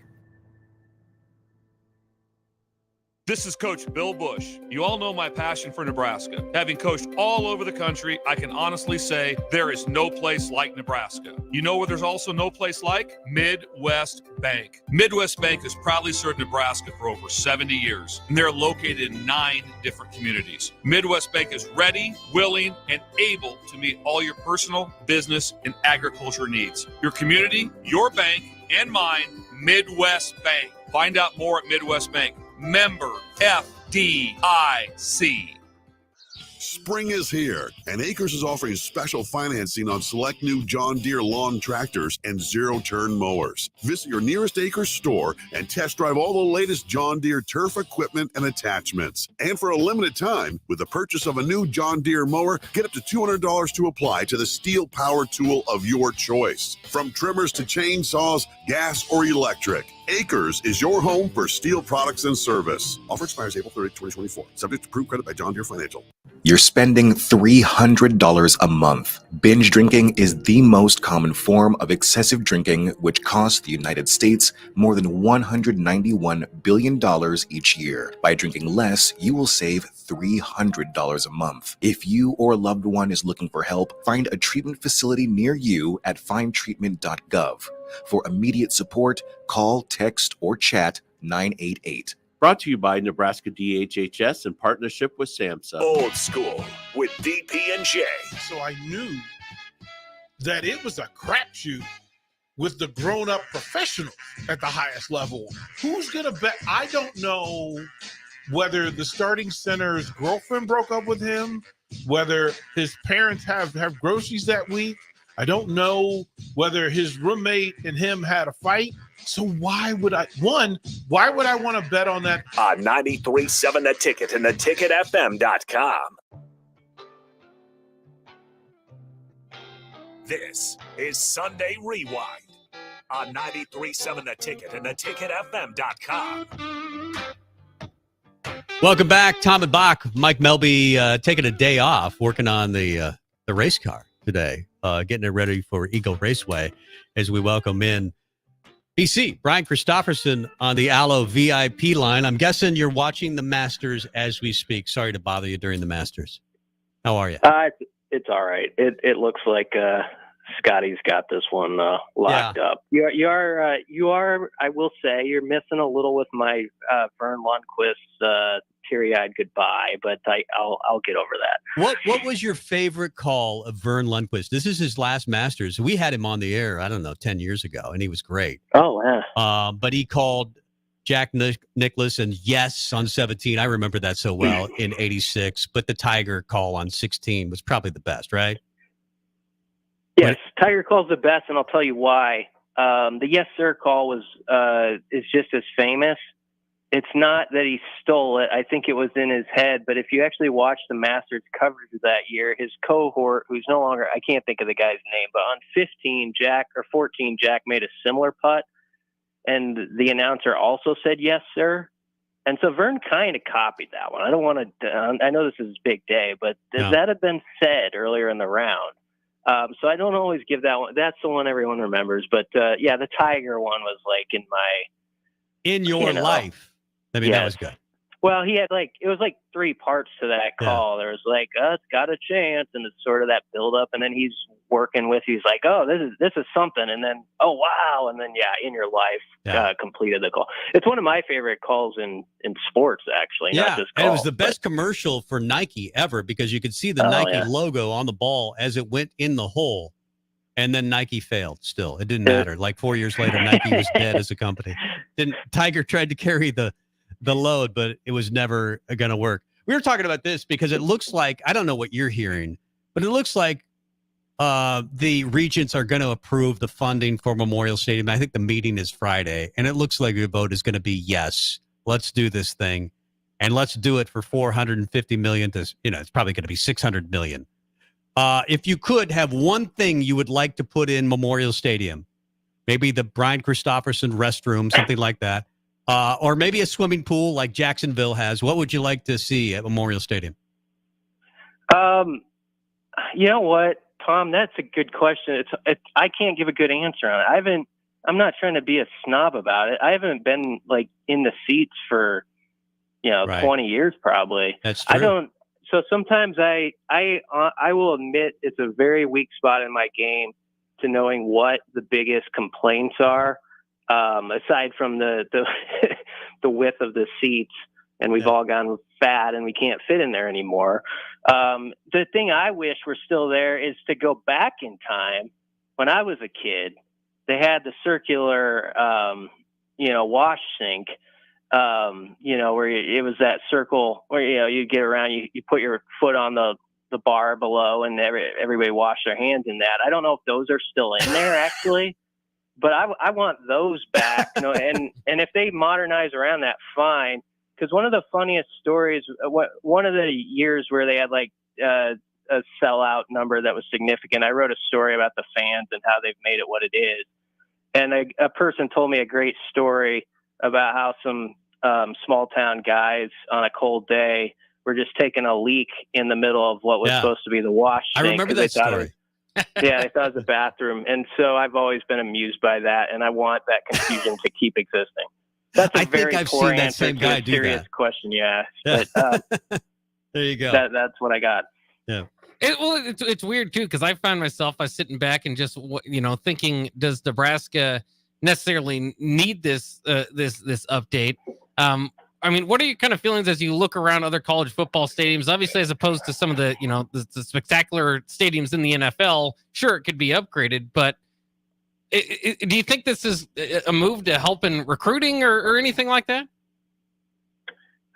This is Coach Bill Bush. You all know my passion for Nebraska. Having coached all over the country, I can honestly say there is no place like Nebraska. You know where there's also no place like? Midwest Bank. Midwest Bank has proudly served Nebraska for over 70 years, and they're located in 9 different communities. Midwest Bank is ready, willing, and able to meet all your personal, business, and agriculture needs. Your community, your bank, and mine, Midwest Bank. Find out more at Midwest Bank. Member FDIC. Spring is here, and Acres is offering special financing on select new John Deere lawn tractors and zero-turn mowers. Visit your nearest Acres store and test drive all the latest John Deere turf equipment and attachments. And for a limited time, with the purchase of a new John Deere mower, get up to $200 to apply to the steel power tool of your choice. From trimmers to chainsaws, gas or electric, Acres is your home for steel products and service. Offer expires April 30, 2024. Subject to approved credit by John Deere Financial. You're spending $300 a month. Binge drinking is the most common form of excessive drinking, which costs the United States more than $191 billion each year. By drinking less, you will save $300 a month. If you or a loved one is looking for help, find a treatment facility near you at findtreatment.gov. For immediate support, call, text, or chat 988. Brought to you by Nebraska DHHS in partnership with SAMHSA. Old School with DP and J. So I knew that it was a crapshoot with the grown-up professionals at the highest level. Who's going to bet? I don't know whether the starting center's girlfriend broke up with him, whether his parents have groceries that week. I don't know whether his roommate and him had a fight. So why would I want to bet on that? 93.7 The Ticket and theticketfm.com. This is Sunday Rewind on 93.7 The Ticket and theticketfm.com. Welcome back. Tom and Bach, Mike Melby taking a day off, working on the race car today, getting it ready for Eagle Raceway as we welcome in BC, Brian Christopherson on the Allo VIP line. I'm guessing you're watching the Masters as we speak. Sorry to bother you during the Masters. How are you? It's all right. It looks like Scotty's got this one locked up. You are. I will say you're missing a little with my Vern Lundquist teary-eyed goodbye, but I'll get over that. What was your favorite call of Vern Lundquist? This is his last Masters. We had him on the air, I don't know, 10 years ago, and he was great. Oh, yeah. But he called Jack Nicklaus and Yes on 17. I remember that so well in 86. But the Tiger call on 16 was probably the best, right? Yes, Tiger call's the best, and I'll tell you why. The Yes Sir call is just as famous. It's not that he stole it. I think it was in his head. But if you actually watch the Masters coverage of that year, his cohort, who's no longer, I can't think of the guy's name, but on 14, Jack made a similar putt. And the announcer also said, Yes, sir. And so Vern kind of copied that one. I don't want to, I know this is his big day, but does that have been said earlier in the round? So I don't always give that one. That's the one everyone remembers. But yeah, the Tiger one was like in your life. I mean, that was good. Well, he had it was like 3 parts to that call. There was it's got a chance, and it's sort of that build up, and then he's working with, he's like, oh, this is something, and then, oh, wow, and then, in your life, completed the call. It's one of my favorite calls in sports, actually, not just calls. And it was the best commercial for Nike ever, because you could see the Nike logo on the ball as it went in the hole, and then Nike failed still. It didn't matter. 4 years later, Nike was dead as a company. Tiger tried to carry the load, but it was never going to work. We were talking about this because it looks like, I don't know what you're hearing, but it looks like the regents are going to approve the funding for Memorial Stadium. I think the meeting is Friday, and it looks like the vote is going to be yes. Let's do this thing, and let's do it for $450 million to, it's probably going to be $600 million. If you could have one thing you would like to put in Memorial Stadium, maybe the Brian Christopherson restroom, something like that, or maybe a swimming pool like Jacksonville has, what would you like to see at Memorial Stadium? You know what, Tom, that's a good question. I can't give a good answer on it. I'm not trying to be a snob about it. I haven't been in the seats for Right. 20 years probably. That's true. I don't. So sometimes I will admit it's a very weak spot in my game to knowing what the biggest complaints are, aside from the the width of the seats, and we've all gone fat and we can't fit in there anymore. The thing I wish were still there is to go back in time. When I was a kid, they had the circular, wash sink. Where it was that circle where, you get around, you put your foot on the bar below and everybody wash their hands in that. I don't know if those are still in there actually, but I want those back, and if they modernize around that, fine. Cause one of the funniest stories, one of the years where they had like, a sellout number that was significant, I wrote a story about the fans and how they've made it what it is. And a person told me a great story about how some small town guys on a cold day were just taking a leak in the middle of what was supposed to be the wash sink. I remember that story. They thought it was a bathroom. And so I've always been amused by that, and I want that confusion to keep existing. That's a very I've poor seen that answer same to guy a do serious that. question you asked. But there you go. That's what I got. Yeah. It's weird too, because I found myself sitting back and just thinking, does Nebraska necessarily need this update? What are your kind of feelings as you look around other college football stadiums? Obviously, as opposed to some of the the spectacular stadiums in the NFL, sure, it could be upgraded, but do you think this is a move to help in recruiting or anything like that?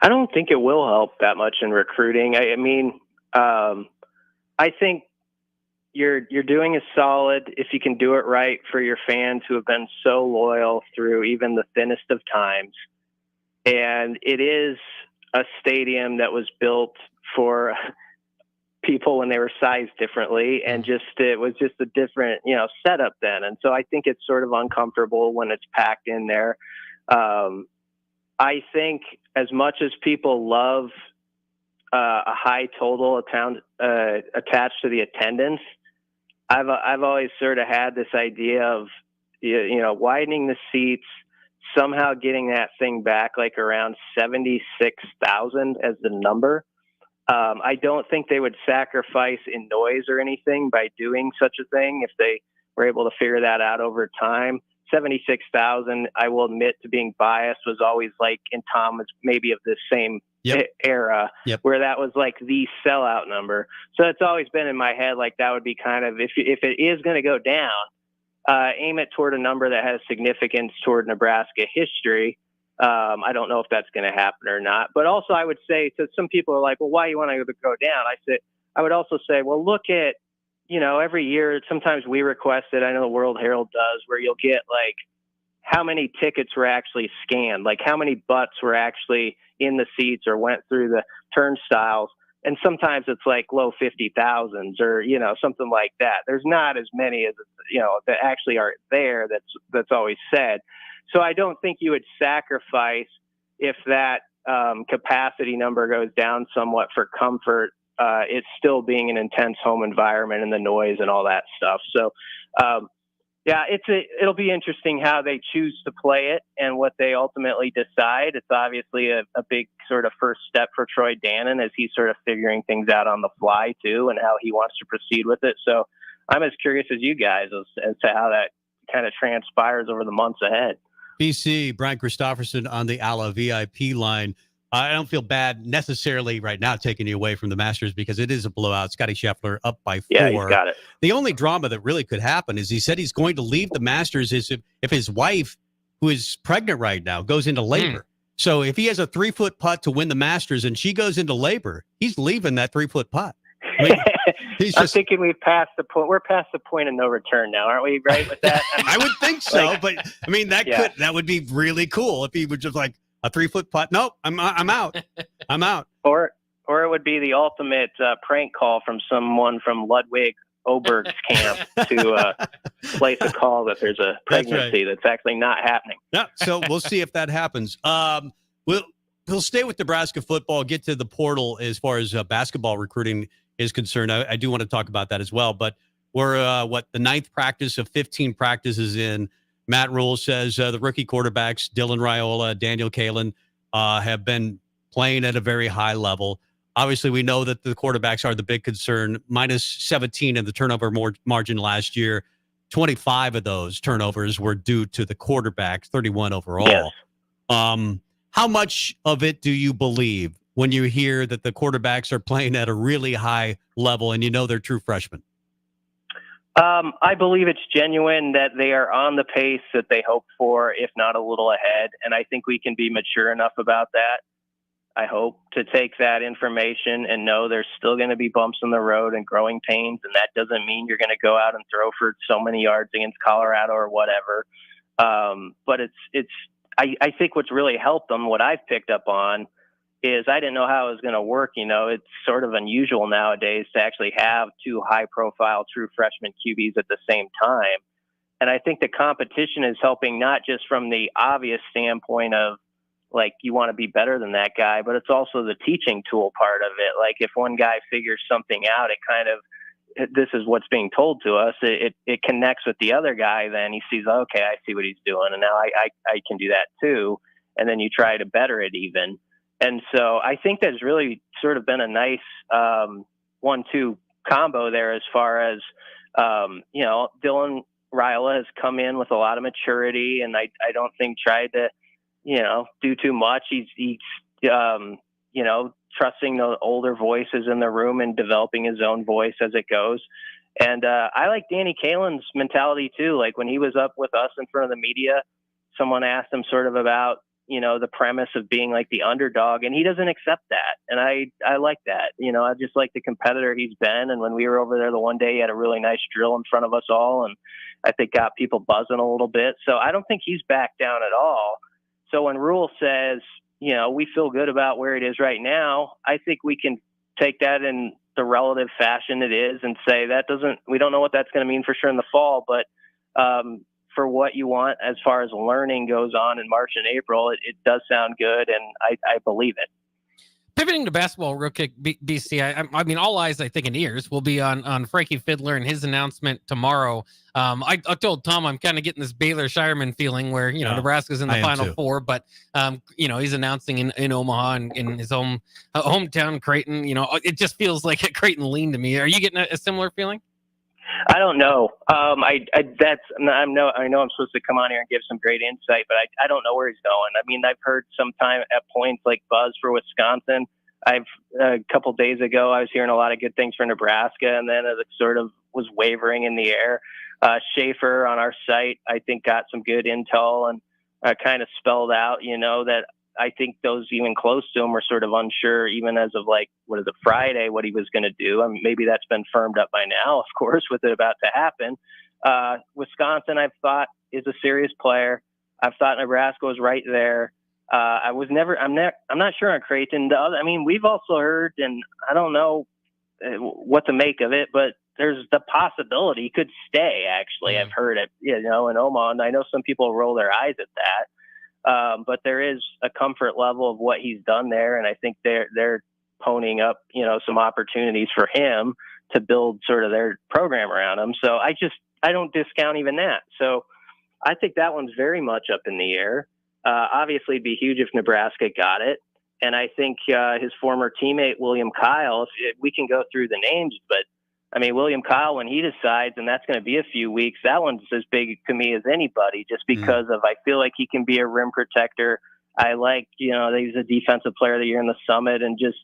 I don't think it will help that much in recruiting. I think you're doing a solid if you can do it right for your fans who have been so loyal through even the thinnest of times. And it is a stadium that was built for people when they were sized differently, and it was just a different, setup then. And so I think it's sort of uncomfortable when it's packed in there. I think as much as people love a high total attached to the attendance, I've always sort of had this idea of widening the seats, somehow getting that thing back like around 76,000 as the number. I don't think they would sacrifice in noise or anything by doing such a thing if they were able to figure that out over time. 76,000, I will admit to being biased, was always like, and Tom was maybe of the same era, where that was like the sellout number. So it's always been in my head like that would be kind of, if it is going to go down, aim it toward a number that has significance toward Nebraska history. I don't know if that's going to happen or not. But also I would say to some people are like, well, why you want to go down? I would also say, well, look at, every year, sometimes we request it. I know the World Herald does, where you'll get like how many tickets were actually scanned, like how many butts were actually in the seats or went through the turnstiles. And sometimes it's like low 50,000s or, something like that. There's not as many as, that actually are there. That's always said. So I don't think you would sacrifice if that capacity number goes down somewhat for comfort. It's still being an intense home environment and the noise and all that stuff. So, it'll be interesting how they choose to play it and what they ultimately decide. It's obviously a big sort of first step for Troy Dannon as he's sort of figuring things out on the fly too, and how he wants to proceed with it. So I'm as curious as you guys as to how that kind of transpires over the months ahead. BC, Brian Christopherson on the ALA VIP line. I don't feel bad necessarily right now taking you away from the Masters because it is a blowout. Scotty Scheffler up by 4. Yeah, he's got it. The only drama that really could happen is he said he's going to leave the Masters if his wife, who is pregnant right now, goes into labor. So if he has a 3-foot putt to win the Masters and she goes into labor, he's leaving that 3-foot putt. I mean, I'm thinking we've passed the point. We're past the point of no return now, aren't we? Right with that? I would think so, but I mean that would be really cool if he would just like a 3-foot putt. Nope, I'm out. I'm out. Or it would be the ultimate prank call from someone from Ludwig Oberg's camp to place a call that there's a pregnancy that's actually not happening. Yeah, so we'll see if that happens. We'll stay with Nebraska football, get to the portal as far as basketball recruiting is concerned. I do want to talk about that as well, but we're the 9th practice of 15 practices in. Matt Rule says the rookie quarterbacks, Dylan Raiola, Daniel Kalen, have been playing at a very high level. Obviously, we know that the quarterbacks are the big concern. Minus 17 in the turnover margin last year. 25 of those turnovers were due to the quarterbacks, 31 overall. Yes. How much of it do you believe when you hear that the quarterbacks are playing at a really high level and you know they're true freshmen? I believe it's genuine that they are on the pace that they hoped for, if not a little ahead. And I think we can be mature enough about that, I hope, to take that information and know there's still going to be bumps in the road and growing pains. And that doesn't mean you're going to go out and throw for so many yards against Colorado or whatever. But I think what's really helped them, what I've picked up on, is I didn't know how it was going to work. It's sort of unusual nowadays to actually have two high-profile true freshman QBs at the same time. And I think the competition is helping not just from the obvious standpoint of, like, you want to be better than that guy, but it's also the teaching tool part of it. Like, if one guy figures something out, it kind of, this is what's being told to us. It connects with the other guy. Then he sees, okay, I see what he's doing, and now I can do that too. And then you try to better it even. And so I think there's really sort of been a nice 1-2 combo there as far as, Dylan Raiola has come in with a lot of maturity, and I don't think tried to, do too much. He's trusting the older voices in the room and developing his own voice as it goes. And I like Danny Kalen's mentality too. Like, when he was up with us in front of the media, someone asked him sort of about, the premise of being like the underdog, and he doesn't accept that. And I like that. I just like the competitor he's been. And when we were over there the one day, he had a really nice drill in front of us all, and I think got people buzzing a little bit. So I don't think he's backed down at all. So when Rule says, we feel good about where it is right now, I think we can take that in the relative fashion it is and say we don't know what that's going to mean for sure in the fall, but for what you want as far as learning goes on in March and April, it does sound good, and I believe it. Pivoting to basketball real quick, BC, I mean, all eyes, I think, and ears will be on Frankie Fiddler and his announcement tomorrow. I told Tom I'm kind of getting this Baylor Shireman feeling where, Nebraska's in the Final Four, but, he's announcing in Omaha and in his hometown, Creighton. It just feels like a Creighton lean to me. Are you getting a similar feeling? I don't know. I know I'm supposed to come on here and give some great insight, but I don't know where he's going. I mean, I've heard sometime at points like buzz for Wisconsin. A couple days ago, I was hearing a lot of good things for Nebraska, and then it sort of was wavering in the air. Schaefer on our site, I think, got some good intel and kind of spelled out, that I think those even close to him were sort of unsure, even as of Friday, what he was going to do. I mean, maybe that's been firmed up by now, of course, with it about to happen. Wisconsin, I've thought, is a serious player. I've thought Nebraska was right there. I'm not sure on Creighton. We've also heard, and I don't know what to make of it, but there's the possibility he could stay, actually. I've heard it, in Omaha, and I know some people roll their eyes at that. But there is a comfort level of what he's done there, and I think they're ponying up, some opportunities for him to build sort of their program around him. So I don't discount even that. So I think that one's very much up in the air. Obviously, it'd be huge if Nebraska got it, and I think his former teammate William Kyle. If we can go through the names, but William Kyle, when he decides, and that's going to be a few weeks, that one's as big to me as anybody, just because I feel like he can be a rim protector. I like, he's a defensive player of the year in the Summit, and just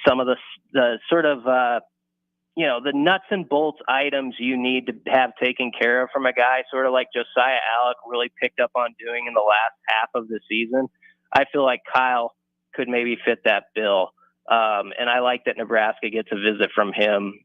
some of the sort of, the nuts and bolts items you need to have taken care of from a guy, sort of like Josiah Alec really picked up on doing in the last half of the season. I feel like Kyle could maybe fit that bill. And I like that Nebraska gets a visit from him,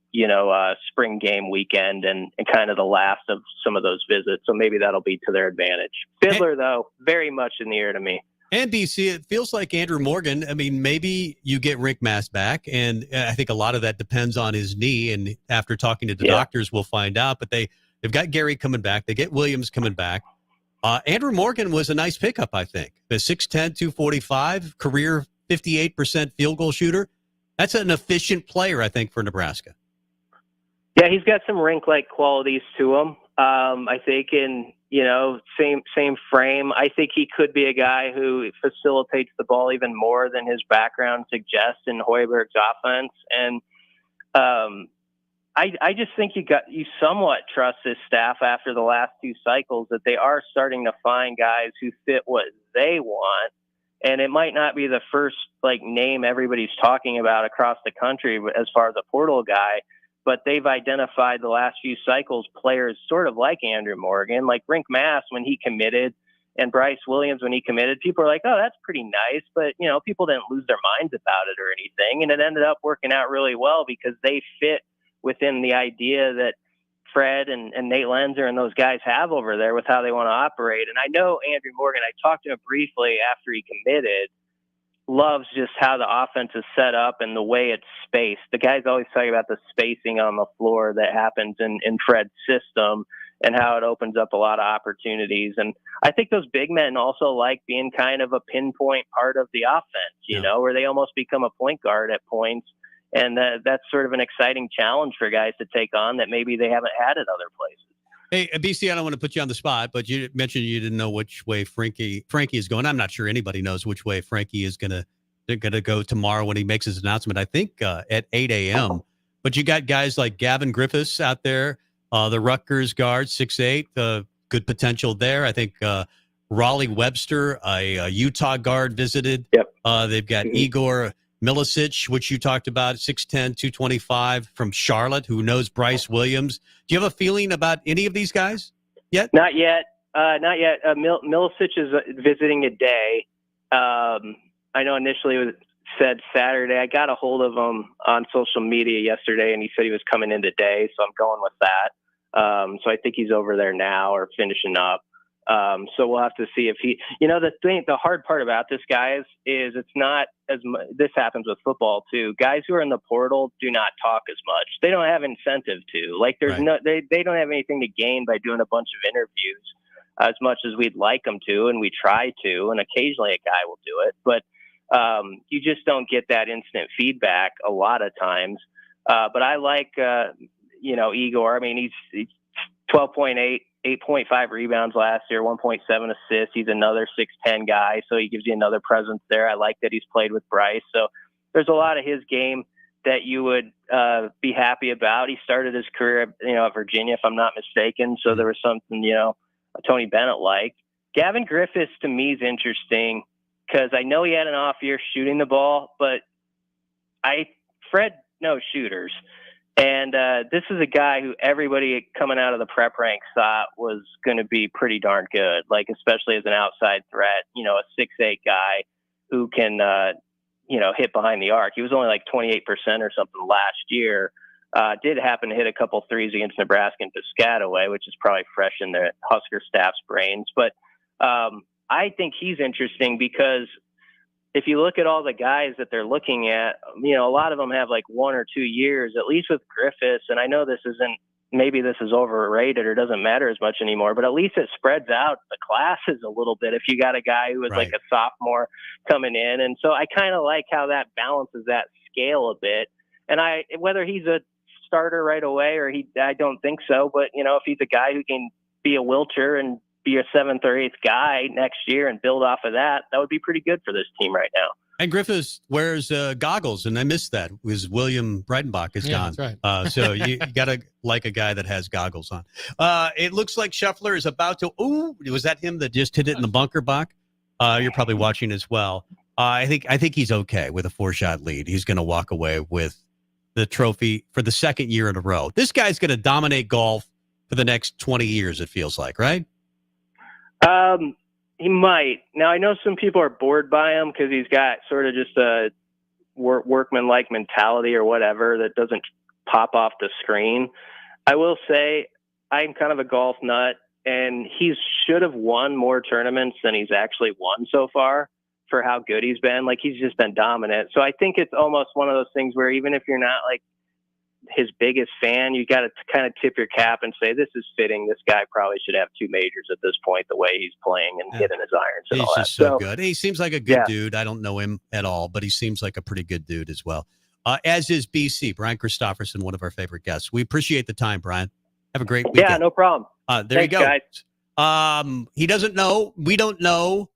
spring game weekend and kind of the last of some of those visits. So maybe that'll be to their advantage. Fiddler, though, very much in the air to me. And BC, it feels like Andrew Morgan. Maybe you get Rick Mass back, and I think a lot of that depends on his knee. And after talking to the doctors, we'll find out. But they've got Gary coming back. They get Williams coming back. Andrew Morgan was a nice pickup, I think. The 6'10", 245, career 58% field goal shooter. That's an efficient player, I think, for Nebraska. Yeah, he's got some rink-like qualities to him. I think same frame. I think he could be a guy who facilitates the ball even more than his background suggests in Hoiberg's offense. And I just think you somewhat trust this staff after the last 2 cycles that they are starting to find guys who fit what they want. And it might not be the first name everybody's talking about across the country as far as a portal guy, but they've identified the last few cycles players sort of like Andrew Morgan, like Rink Mass when he committed, and Bryce Williams when he committed. People are like, oh, that's pretty nice. But, people didn't lose their minds about it or anything. And it ended up working out really well because they fit within the idea that Fred and Nate Lenzer and those guys have over there with how they want to operate. And I know Andrew Morgan, I talked to him briefly after he committed, loves just how the offense is set up and the way it's spaced. The guys always talk about the spacing on the floor that happens in Fred's system and how it opens up a lot of opportunities. And I think those big men also like being kind of a pinpoint part of the offense, where they almost become a point guard at points. And that's sort of an exciting challenge for guys to take on that maybe they haven't had at other places. Hey, BC, I don't want to put you on the spot, but you mentioned you didn't know which way Frankie is going. I'm not sure anybody knows which way Frankie is going to go tomorrow when he makes his announcement, I think at 8 a.m. But you got guys like Gavin Griffiths out there, the Rutgers guard, 6'8", good potential there. I think Raleigh Webster, a Utah guard, visited. Yep. They've got Igor Milicic, which you talked about, 6'10", 225 from Charlotte, who knows Bryce Williams. Do you have a feeling about any of these guys yet? Not yet. Milicic is visiting today. I know initially it was said Saturday. I got a hold of him on social media yesterday, and he said he was coming in today, so I'm going with that. So I think he's over there now or finishing up. So we'll have to see if he, the hard part about this, guys, is it's not this happens with football too. Guys who are in the portal do not talk as much. They don't have incentive to, they don't have anything to gain by doing a bunch of interviews as much as we'd like them to. And we try to, and occasionally a guy will do it, but, you just don't get that instant feedback a lot of times. But I like, Igor. I mean, he's 12.8. 8.5 rebounds last year, 1.7 assists. He's another 6'10" guy, so he gives you another presence there. I like that he's played with Bryce. So there's a lot of his game that you would be happy about. He started his career at Virginia, if I'm not mistaken, so there was something, Tony Bennett liked. Gavin Griffiths, to me, is interesting because I know he had an off year shooting the ball, but Fred knows shooters. And this is a guy who everybody coming out of the prep ranks thought was going to be pretty darn good, especially as an outside threat, a 6'8" guy who can, hit behind the arc. He was only 28% or something last year. Did happen to hit a couple threes against Nebraska and Piscataway, which is probably fresh in the Husker staff's brains. But I think he's interesting because if you look at all the guys that they're looking at, a lot of them have 1 or 2 years, at least with Griffiths. And I know maybe this is overrated or doesn't matter as much anymore, but at least it spreads out the classes a little bit if you got a guy who is a sophomore coming in. And so I kind of like how that balances that scale a bit. And whether he's a starter right away or I don't think so, but if he's a guy who can be a Wilcher and be a 7th or 8th guy next year and build off of that would be pretty good for this team right now. And Griffiths wears goggles, and I missed that because William Breitenbach is gone. That's right. So you got to like a guy that has goggles on. It looks like Scheffler is about to. Ooh, was that him that just hit it in the bunker, Bach? You're probably watching as well. I think he's okay with a 4-shot lead. He's going to walk away with the trophy for the second year in a row. This guy's going to dominate golf for the next 20 years. It feels like, right? He might. Now, I know some people are bored by him because he's got sort of just a workman-like mentality or whatever that doesn't pop off the screen. I will say I'm kind of a golf nut, and he should have won more tournaments than he's actually won so far for how good he's been. He's just been dominant. So I think it's almost one of those things where even if you're not his biggest fan, you got to kind of tip your cap and say, this is fitting. This guy probably should have 2 majors at this point, the way he's playing and hitting his irons and he's all that. Just so good. He seems like a good dude. I don't know him at all, but he seems like a pretty good dude as well. as is BC, Brian Christopherson, one of our favorite guests. We appreciate the time, Brian. Have a great weekend. Yeah, no problem. There you Thanks, go. guys. He doesn't know. We don't know.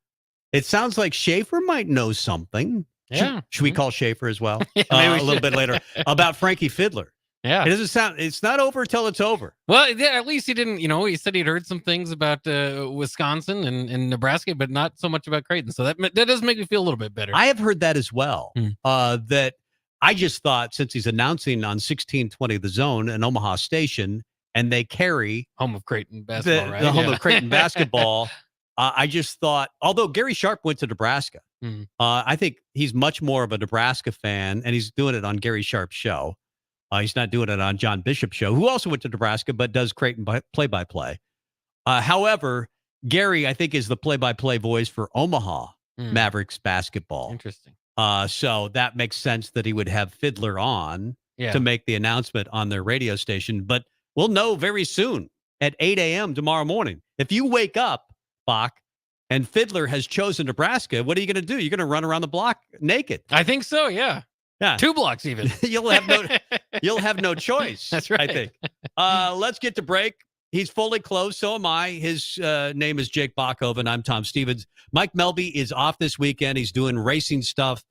It sounds like Schaefer might know something. Yeah. Should we call Schaefer as well? Yeah, maybe we a little should. bit later about Frankie Fiddler. Yeah. It doesn't sound. It's not over till it's over. Well, yeah, at least he didn't, he said he'd heard some things about Wisconsin and Nebraska, but not so much about Creighton. So that does make me feel a little bit better. I have heard that as well. That I just thought since he's announcing on 1620 The Zone, an Omaha station, and they carry home of Creighton basketball, right? the home of Creighton basketball. I just thought, although Gary Sharp went to Nebraska, I think he's much more of a Nebraska fan, and he's doing it on Gary Sharp's show. He's not doing it on John Bishop's show, who also went to Nebraska, but does Creighton play-by-play. However, Gary, I think, is the play-by-play voice for Omaha Mavericks basketball. Interesting. So that makes sense that he would have Fiddler on to make the announcement on their radio station. But we'll know very soon at 8 a.m. tomorrow morning. If you wake up, Bach, and Fiddler has chosen Nebraska, what are you going to do? You're going to run around the block naked. I think so, yeah. Yeah. 2 blocks even. You'll have no choice. That's right. I think. Let's get to break. He's fully clothed. So am I. His name is Jake Bachhoven. I'm Tom Stevens. Mike Melby is off this weekend. He's doing racing stuff.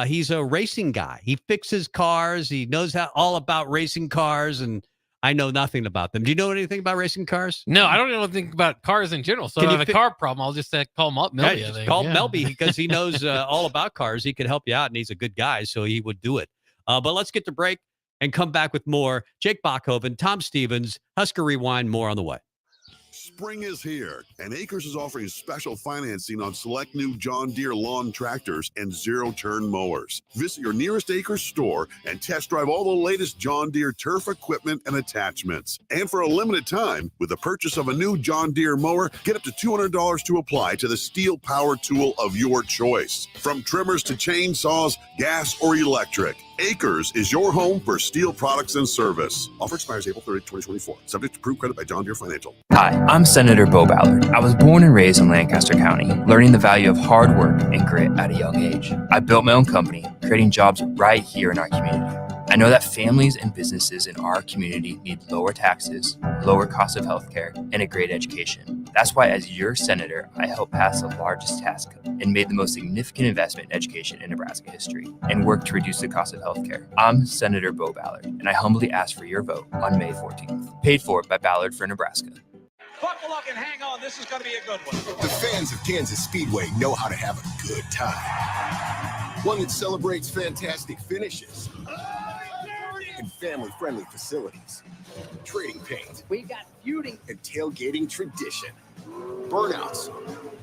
He's a racing guy. He fixes cars. He knows all about racing cars, and I know nothing about them. Do you know anything about racing cars? No, I don't know anything about cars in general. So if I have a car problem, I'll just call him up, Melby. Yeah, just call Melby because he knows all about cars. He could help you out, and he's a good guy, so he would do it. But let's get to break and come back with more. Jake Bachhoven, Tom Stevens, Husker Rewind, more on the way. Spring is here, and Acres is offering special financing on select new John Deere lawn tractors and zero-turn mowers. Visit your nearest Acres store and test drive all the latest John Deere turf equipment and attachments. And for a limited time, with the purchase of a new John Deere mower, get up to $200 to apply to the steel power tool of your choice. From trimmers to chainsaws, gas or electric, Acres is your home for steel products and service. Offer expires April 30, 2024. Subject to approved credit by John Deere Financial. Hi, I'm Senator Bo Ballard. I was born and raised in Lancaster County, learning the value of hard work and grit at a young age. I built my own company, creating jobs right here in our community. I know that families and businesses in our community need lower taxes, lower cost of healthcare, and a great education. That's why, as your senator, I helped pass the largest tax cut and made the most significant investment in education in Nebraska history and worked to reduce the cost of healthcare. I'm Senator Bo Ballard, and I humbly ask for your vote on May 14th. Paid for by Ballard for Nebraska. Buckle up and hang on. This is going to be a good one. The fans of Kansas Speedway know how to have a good time. One that celebrates fantastic finishes and family-friendly facilities. Trading paint. We got feuding and tailgating tradition. Burnouts,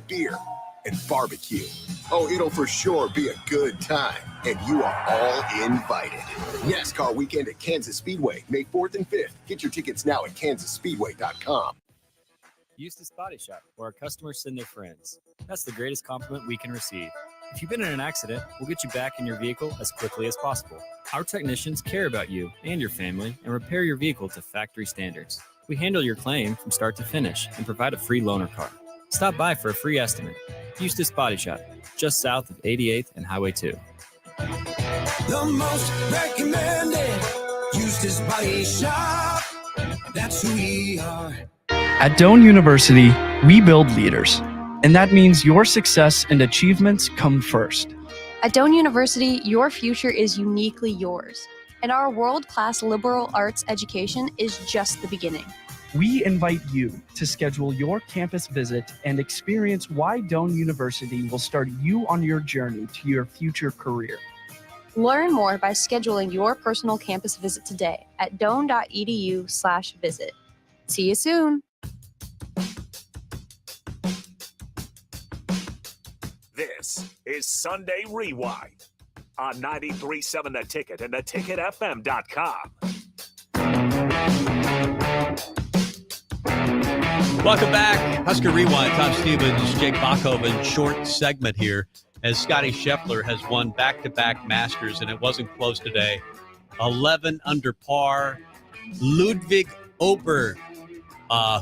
beer, and barbecue. Oh, it'll for sure be a good time, and you are all invited. NASCAR weekend at Kansas Speedway, May 4th and 5th. Get your tickets now at kansasspeedway.com. Eustace Body Shop, where our customers send their friends. That's the greatest compliment we can receive. If you've been in an accident, we'll get you back in your vehicle as quickly as possible. Our technicians care about you and your family and repair your vehicle to factory standards. We handle your claim from start to finish and provide a free loaner car. Stop by for a free estimate. Eustace Body Shop, just south of 88th and Highway 2. The most recommended Eustace Body Shop. That's who we are. At Doane University, we build leaders, and that means your success and achievements come first. At Doane University, your future is uniquely yours, and our world-class liberal arts education is just the beginning. We invite you to schedule your campus visit and experience why Doane University will start you on your journey to your future career. Learn more by scheduling your personal campus visit today at doane.edu/visit. See you soon. This is Sunday Rewind on 93.7 The Ticket and theticketfm.com. Welcome back. Husker Rewind, Tom Stevens, Jake Bachhoven, short segment here as Scotty Scheffler has won back-to-back Masters, and it wasn't close today. 11 under par. Ludwig Ober,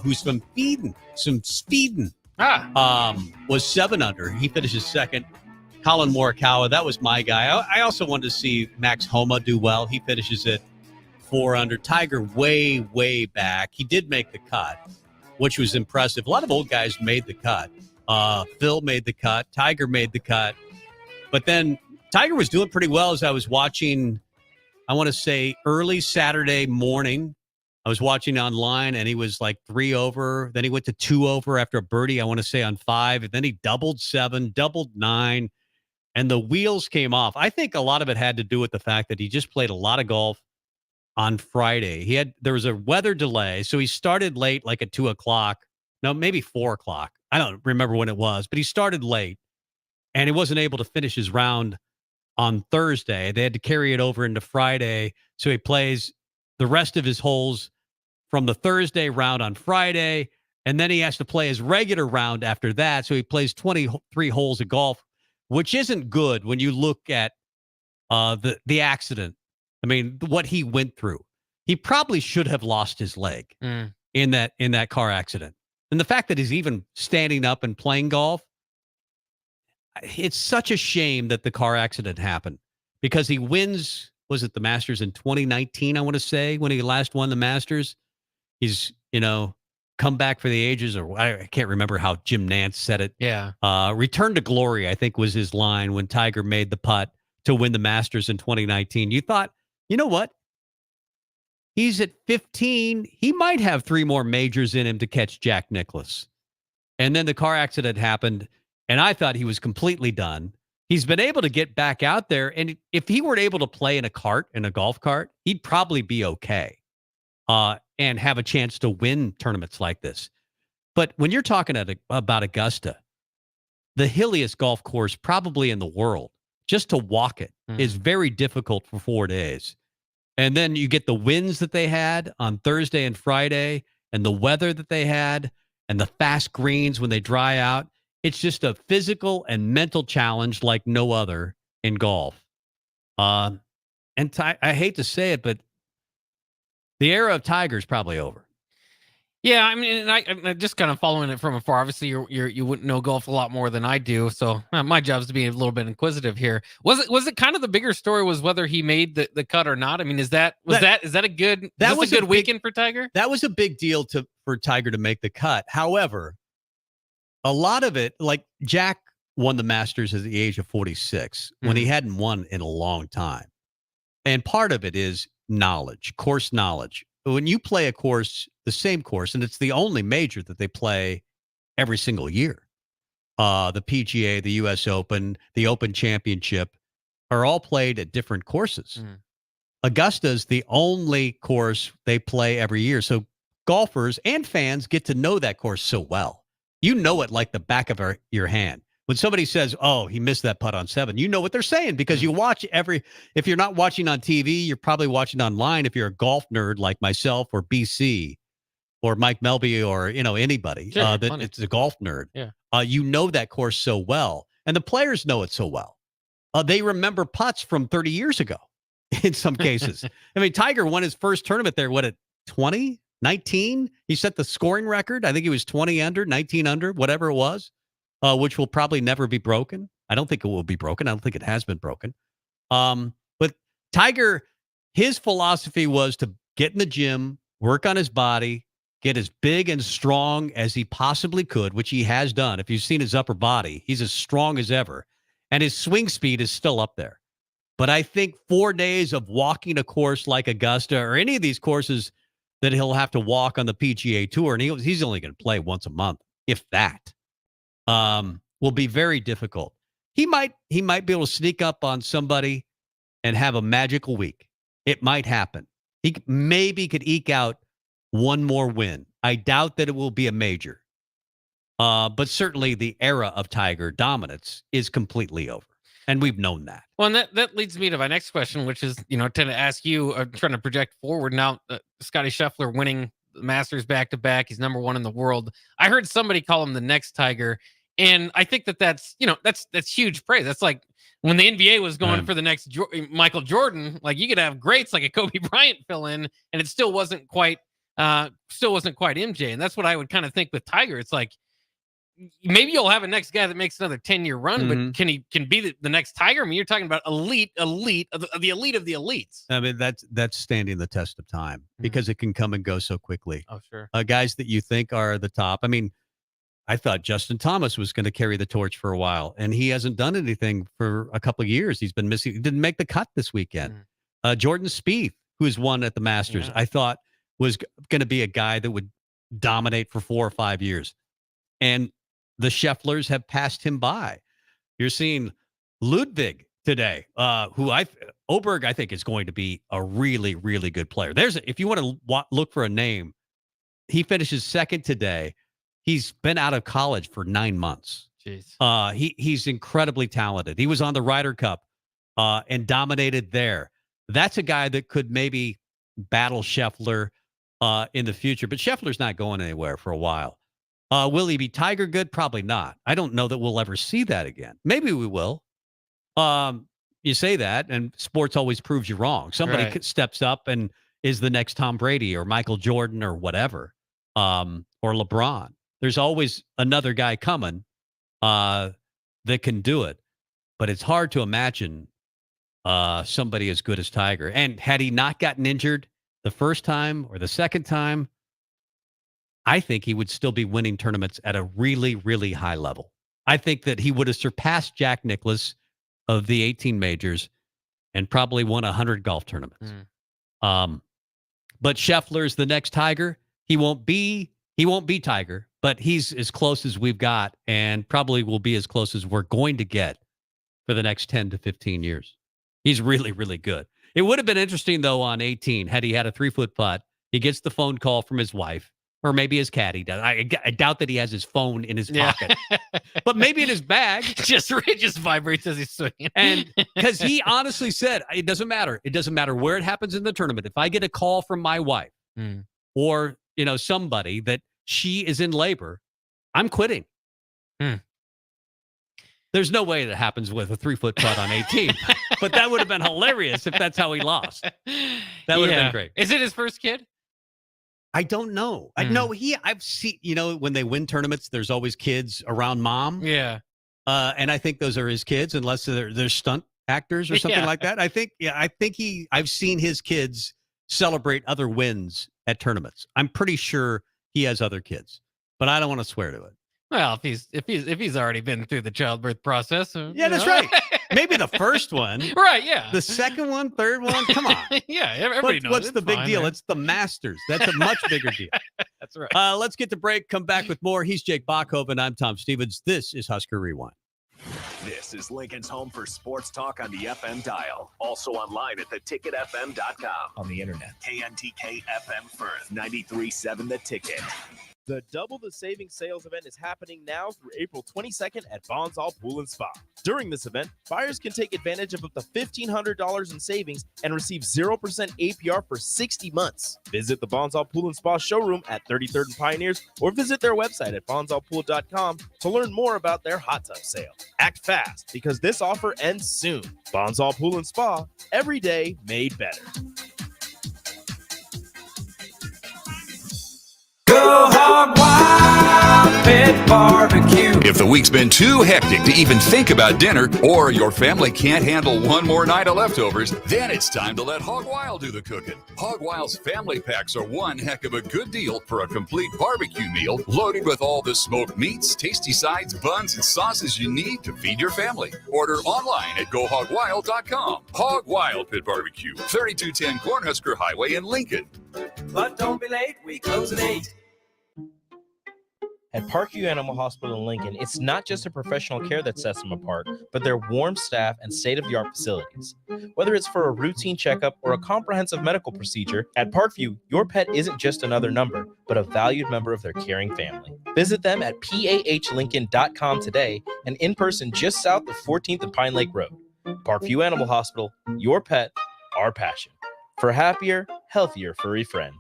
who's from Sweden, was 7 under. He finishes second. Colin Morikawa, that was my guy. I also wanted to see Max Homa do well. He finishes at 4 under. Tiger way, way back. He did make the cut, which was impressive. A lot of old guys made the cut. Phil made the cut. Tiger made the cut. But then Tiger was doing pretty well as I was watching, I want to say, early Saturday morning. I was watching online, and he was like 3 over. Then he went to 2 over after a birdie, I want to say, on 5. And then he doubled 7, doubled 9, and the wheels came off. I think a lot of it had to do with the fact that he just played a lot of golf on Friday. There was a weather delay, so he started late, like at 2 o'clock. No, maybe 4 o'clock. I don't remember when it was, but he started late, and he wasn't able to finish his round on Thursday. They had to carry it over into Friday, so he plays the rest of his holes from the Thursday round on Friday, and then he has to play his regular round after that. So he plays 23 holes of golf, which isn't good when you look at the accident. I mean, what he went through. He probably should have lost his leg in that car accident. And the fact that he's even standing up and playing golf, it's such a shame that the car accident happened, because he wins, was it the Masters in 2019, I want to say, when he last won the Masters. He's, come back for the ages, or I can't remember how Jim Nantz said it. Yeah. Return to glory, I think, was his line when Tiger made the putt to win the Masters in 2019. You thought, you know what? He's at 15. He might have 3 more majors in him to catch Jack Nicklaus. And then the car accident happened, and I thought he was completely done. He's been able to get back out there, and if he were able to play in a golf cart, he'd probably be okay. And have a chance to win tournaments like this. But when you're talking about Augusta, the hilliest golf course probably in the world, just to walk it is very difficult for 4 days. And then you get the winds that they had on Thursday and Friday, and the weather that they had, and the fast greens when they dry out. It's just a physical and mental challenge like no other in golf. And I hate to say it, but the era of Tiger is probably over. Yeah, I mean, and I'm just kind of following it from afar. Obviously, you wouldn't know golf a lot more than I do, so my job is to be a little bit inquisitive here. Was it kind of the bigger story was whether he made the cut or not? I mean, is that a good weekend for Tiger? That was a big deal for Tiger to make the cut. However, a lot of it, like Jack won the Masters at the age of 46 when he hadn't won in a long time, and part of it is knowledge, course knowledge. When you play a course, the same course, and it's the only major that they play every single year. The PGA, the US Open, the Open Championship are all played at different courses. Augusta's the only course they play every year. So golfers and fans get to know that course so well. You know it like the back of your hand. When somebody says, oh, he missed that putt on 7, you know what they're saying because you watch if you're not watching on TV, you're probably watching online. If you're a golf nerd like myself or BC or Mike Melby or, anybody that it's a golf nerd, you know that course so well. And the players know it so well. They remember putts from 30 years ago in some cases. I mean, Tiger won his first tournament there, at 20, 19? He set the scoring record. I think he was 20 under, 19 under, whatever it was. Which will probably never be broken. I don't think it will be broken. I don't think it has been broken. But Tiger, his philosophy was to get in the gym, work on his body, get as big and strong as he possibly could, which he has done. If you've seen his upper body, he's as strong as ever. And his swing speed is still up there. But I think 4 days of walking a course like Augusta or any of these courses that he'll have to walk on the PGA Tour, and he's only going to play once a month, if that. Will be very difficult. He might be able to sneak up on somebody and have a magical week. It might happen. He maybe could eke out one more win. I doubt that it will be a major. But certainly the era of Tiger dominance is completely over. And we've known that. Well, and that leads me to my next question, which is, to ask you, trying to project forward now, Scottie Scheffler winning the Masters back-to-back. He's number 1 in the world. I heard somebody call him the next Tiger. And I think that's huge praise. That's like when the NBA was going for the next Michael Jordan, like you could have greats like a Kobe Bryant fill in, and it still wasn't quite MJ. And that's what I would kind of think with Tiger. It's like maybe you'll have a next guy that makes another 10-year run, Mhm. but can he be the next Tiger? I mean, you're talking about elite of the elite of the elites. I mean, that's standing the test of time because it can come and go so quickly. Oh, sure. Guys that you think are the top. I mean, I thought Justin Thomas was going to carry the torch for a while, and he hasn't done anything for a couple of years. He's been missing. He didn't make the cut this weekend. Jordan Spieth, who's won at the Masters, I thought was going to be a guy that would dominate for 4 or 5 years. And the Schefflers have passed him by. You're seeing Ludwig today, Oberg, I think, is going to be a really, really good player. If you want to look for a name, he finishes second today. He's been out of college for 9 months. Jeez. He's incredibly talented. He was on the Ryder Cup and dominated there. That's a guy that could maybe battle Scheffler in the future, but Scheffler's not going anywhere for a while. Will he be Tiger good? Probably not. I don't know that we'll ever see that again. Maybe we will. You say that, and sports always proves you wrong. Somebody steps up and is the next Tom Brady or Michael Jordan or whatever, or LeBron. There's always another guy coming that can do it, but it's hard to imagine somebody as good as Tiger. And had he not gotten injured the first time or the second time, I think he would still be winning tournaments at a really, really high level. I think that he would have surpassed Jack Nicklaus of the 18 majors and probably won 100 golf tournaments. But Scheffler's the next Tiger. He won't be Tiger, but he's as close as we've got and probably will be as close as we're going to get for the next 10 to 15 years. He's really, really good. It would have been interesting, though, on 18, had he had a 3-foot putt. He gets the phone call from his wife, or maybe his caddy does. I doubt that he has his phone in his pocket, but maybe in his bag. It just vibrates as he's swinging. And because he honestly said, it doesn't matter. It doesn't matter where it happens in the tournament. If I get a call from my wife or, somebody that she is in labor, I'm quitting. There's no way that happens with a 3-foot putt on 18, but that would have been hilarious if that's how he lost. That would have been great. Is it his first kid? I don't know. I know I've seen, when they win tournaments, there's always kids around mom. Yeah. And I think those are his kids, unless they're stunt actors or something like that. I've seen his kids celebrate other wins at tournaments. I'm pretty sure he has other kids, but I don't want to swear to it. Well, if he's already been through the childbirth process. That's right. Maybe the first one. Right, yeah. The second one, third one. Come on. Yeah, everybody knows. What's the big deal? It's the Masters. That's a much bigger deal. That's right. Let's get to break. Come back with more. He's Jake Bachhoven. I'm Tom Stevens. This is Husker Rewind. This is Lincoln's home for sports talk on the FM dial. Also online at theticketfm.com. On the internet. KNTK FM Firth, 93.7 The Ticket. The Double the Savings sales event is happening now through April 22nd at Bonzall Pool and Spa. During this event, buyers can take advantage of up to $1,500 in savings and receive 0% APR for 60 months. Visit the Bonzall Pool and Spa showroom at 33rd and Pioneers or visit their website at bonzallpool.com to learn more about their hot tub sale. Act fast because this offer ends soon. Bonzall Pool and Spa, every day made better. Go hog wild, pit barbecue. If the week's been too hectic to even think about dinner, or your family can't handle one more night of leftovers, then it's time to let Hog Wild do the cooking. Hog Wild's family packs are one heck of a good deal for a complete barbecue meal, loaded with all the smoked meats, tasty sides, buns, and sauces you need to feed your family. Order online at GoHogWild.com. Hog Wild Pit Barbecue, 3210 Cornhusker Highway in Lincoln. But don't be late, we close at 8. At Parkview Animal Hospital in Lincoln, it's not just a professional care that sets them apart, but their warm staff and state-of-the-art facilities. Whether it's for a routine checkup or a comprehensive medical procedure, at Parkview, your pet isn't just another number, but a valued member of their caring family. Visit them at PAHLincoln.com today and in person just south of 14th and Pine Lake Road. Parkview Animal Hospital, your pet, our passion. For happier, healthier furry friends.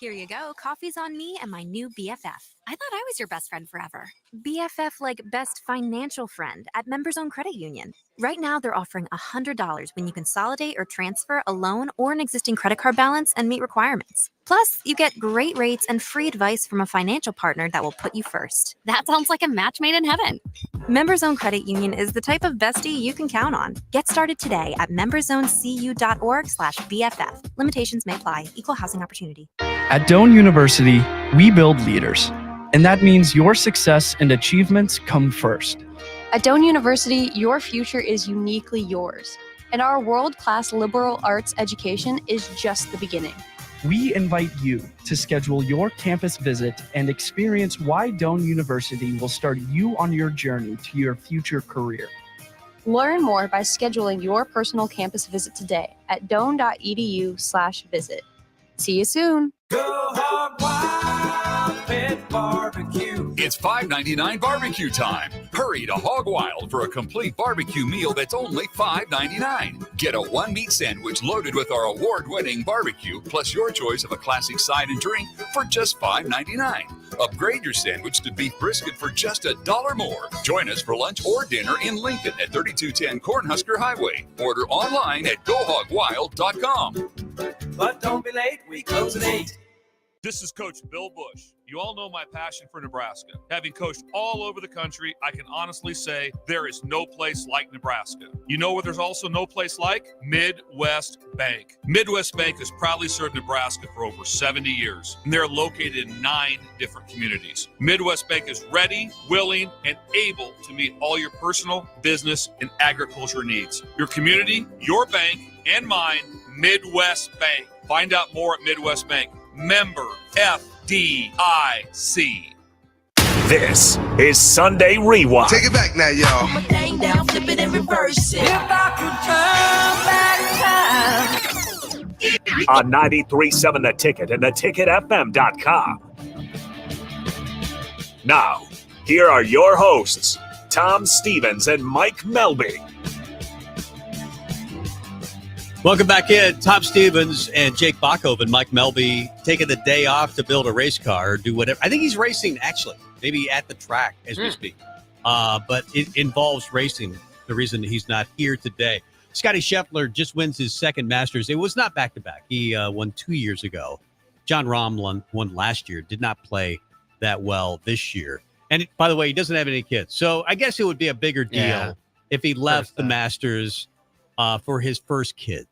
Here you go. Coffee's on me and my new BFF. I thought I was your best friend forever. BFF like best financial friend at Members Own Credit Union. Right now, they're offering $100 when you consolidate or transfer a loan or an existing credit card balance and meet requirements. Plus, you get great rates and free advice from a financial partner that will put you first. That sounds like a match made in heaven. Members Own Credit Union is the type of bestie you can count on. Get started today at memberzonecu.org/BFF. Limitations may apply. Equal housing opportunity. At Doane University, we build leaders, and that means your success and achievements come first. At Doane University, your future is uniquely yours, and our world-class liberal arts education is just the beginning. We invite you to schedule your campus visit and experience why Doane University will start you on your journey to your future career. Learn more by scheduling your personal campus visit today at doane.edu/visit. See you soon. Go Hog Wild Pit Barbecue. It's $5.99 barbecue time. Hurry to Hog Wild for a complete barbecue meal that's only $5.99. Get a one-meat sandwich loaded with our award-winning barbecue, plus your choice of a classic side and drink for just $5.99. Upgrade your sandwich to beef brisket for just $1 more. Join us for lunch or dinner in Lincoln at 3210 Cornhusker Highway. Order online at GoHogWild.com. But don't be late, we close at 8. This is Coach Bill Bush. You all know my passion for Nebraska. Having coached all over the country, I can honestly say there is no place like Nebraska. You know where there's also no place like? Midwest Bank. Midwest Bank has proudly served Nebraska for over 70 years, and they're located in 9 different communities. Midwest Bank is ready, willing, and able to meet all your personal, business, and agriculture needs. Your community, your bank, and mine, Midwest Bank. Find out more at Midwest Bank. Member FDIC. This is Sunday Rewind. Take it back now, y'all. Hang down, flip it and reverse it. If I could turn back time. On 93.7 The Ticket and theticketfm.com. Now, here are your hosts, Tom Stevens and Mike Melby. Welcome back in. Tom Stevens and Jake Bachhoven, Mike Melby, taking the day off to build a race car or do whatever. I think he's racing, actually, maybe at the track as we speak. But it involves racing, the reason he's not here today. Scotty Scheffler just wins his second Masters. It was not back-to-back. He won 2 years ago. John Rahm won last year, did not play that well this year. And by the way, he doesn't have any kids. So I guess it would be a bigger deal if he left the Masters for his first kid.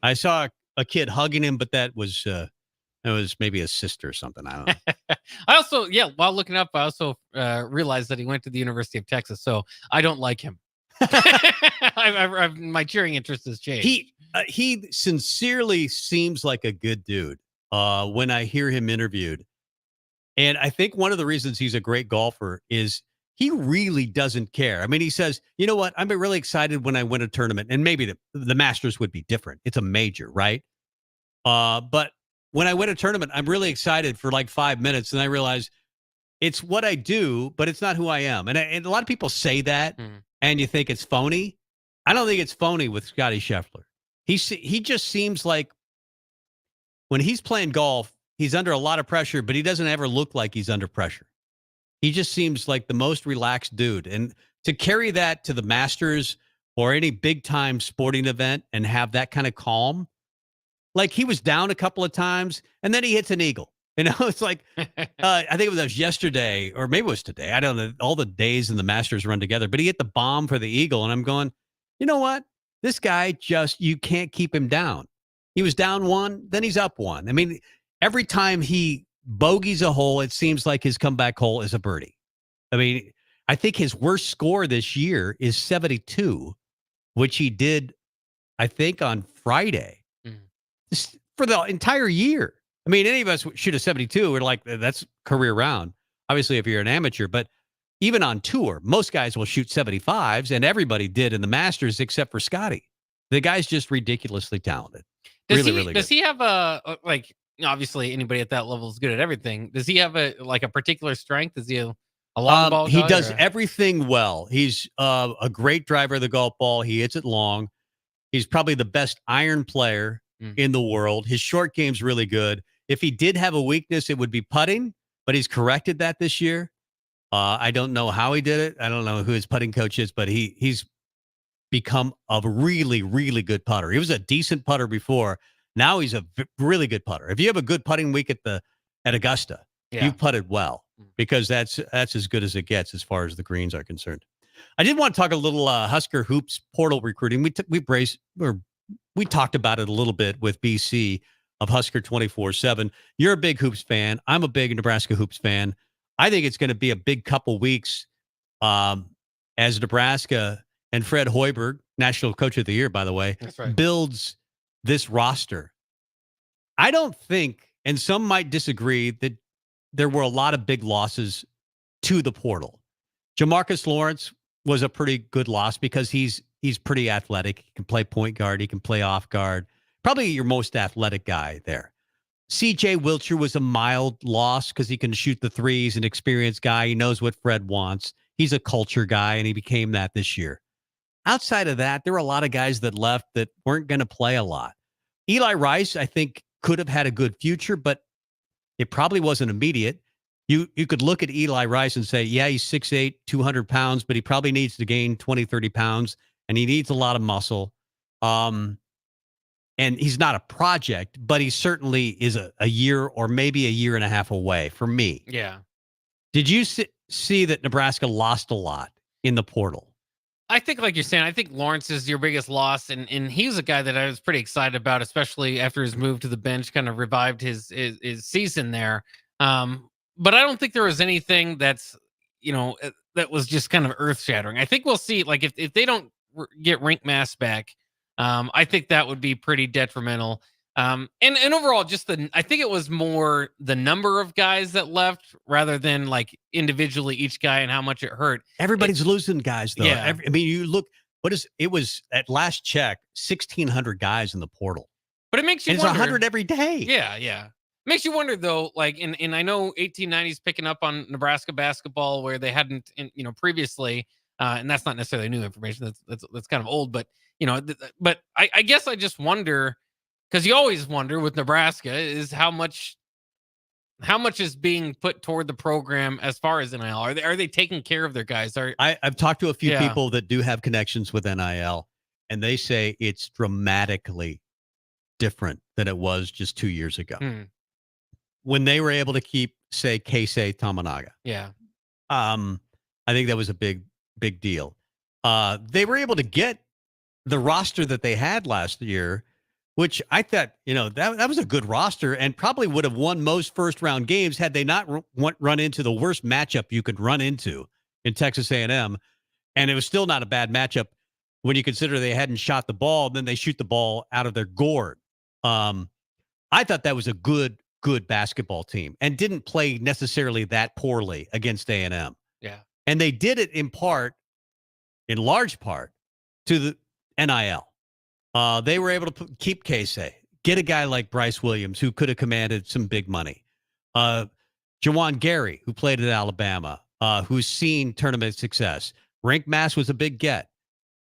I saw a kid hugging him, but that was maybe his sister or something. I don't know. I also, while looking up, I also realized that he went to the University of Texas, so I don't like him. My cheering interest has changed. He sincerely seems like a good dude when I hear him interviewed. And I think one of the reasons he's a great golfer is he really doesn't care. I mean, he says, you know what? I'm really excited when I win a tournament. And maybe the Masters would be different. It's a major, right? But when I win a tournament, I'm really excited for like 5 minutes. And I realize it's what I do, but it's not who I am. And a lot of people say that and you think it's phony. I don't think it's phony with Scotty Scheffler. He just seems like when he's playing golf, he's under a lot of pressure, but he doesn't ever look like he's under pressure. He just seems like the most relaxed dude. And to carry that to the Masters or any big-time sporting event and have that kind of calm, he was down a couple of times, and then he hits an eagle. You know, it's like, I think it was yesterday, or maybe it was today. I don't know. All the days in the Masters run together. But he hit the bomb for the eagle, and I'm going, you know what? This guy you can't keep him down. He was down 1, then he's up 1. I mean, every time he bogeys a hole, it seems like his comeback hole is a birdie. I mean, I think his worst score this year is 72, which he did, I think, on Friday for the entire year. I mean, any of us shoot a 72. We're like, that's career round. Obviously, if you're an amateur, but even on tour, most guys will shoot 75s, and everybody did in the Masters except for Scotty. The guy's just ridiculously talented. Does he have obviously anybody at that level is good at everything. Does he have a particular strength? Is he a long ball guy? He does everything well. He's a great driver of the golf ball. He hits it long. He's probably the best iron player in the world. His short game's really good. If he did have a weakness, it would be putting, but he's corrected that this year. I don't know how he did it. I don't know who his putting coach is, but he's become a really, really good putter. He was a decent putter before. Now he's a really good putter. If you have a good putting week at Augusta, you putted well, because that's as good as it gets as far as the greens are concerned. I did want to talk a little Husker hoops portal recruiting. We talked about it a little bit with BC of Husker 24/7. You're a big hoops fan. I'm a big Nebraska hoops fan. I think it's going to be a big couple weeks as Nebraska and Fred Hoiberg, National Coach of the Year, by the way, builds this roster. I don't think, and some might disagree, that there were a lot of big losses to the portal. Jamarcus Lawrence was a pretty good loss because he's pretty athletic. He can play point guard. He can play off guard. Probably your most athletic guy there. C.J. Wilcher was a mild loss because he can shoot the threes, an experienced guy. He knows what Fred wants. He's a culture guy, and he became that this year. Outside of that, there were a lot of guys that left that weren't going to play a lot. Eli Rice, I think, could have had a good future, but it probably wasn't immediate. You could look at Eli Rice and say, yeah, he's 6'8", 200 pounds, but he probably needs to gain 20, 30 pounds, and he needs a lot of muscle. And he's not a project, but he certainly is a year or maybe a year and a half away for me. Yeah. Did you see that Nebraska lost a lot in the portal? I think, like you're saying, I think Lawrence is your biggest loss, and he was a guy that I was pretty excited about, especially after his move to the bench, kind of revived his season there. But I don't think there was anything that's, that was just kind of earth shattering. I think we'll see, like if they don't get Rink Mass back, I think that would be pretty detrimental. And overall, I think it was more the number of guys that left rather than like individually each guy and how much it hurt. Everybody's losing guys though. Yeah. I mean, you look, it was at last check, 1,600 guys in the portal. But it makes you wonder. It's 100 every day. Yeah. Makes you wonder though, like, and I know 1890's picking up on Nebraska basketball where they hadn't, previously, and that's not necessarily new information. That's kind of old, but but I guess I just wonder, because you always wonder with Nebraska is how much is being put toward the program as far as NIL. Are they taking care of their guys? I've talked to a few people that do have connections with NIL, and they say it's dramatically different than it was just 2 years ago. When they were able to keep, say, Keisei Tamanaga. Yeah. I think that was a big deal. They were able to get the roster that they had last year, which I thought, that was a good roster and probably would have won most first-round games had they not run into the worst matchup you could run into in Texas A&M. And it was still not a bad matchup when you consider they hadn't shot the ball, then they shoot the ball out of their gourd. I thought that was a good basketball team and didn't play necessarily that poorly against A&M. Yeah. And they did it in large part, to the NIL. They were able to keep Keisei, get a guy like Bryce Williams, who could have commanded some big money. Jawan Gary, who played at Alabama, who's seen tournament success. Rink Mass was a big get.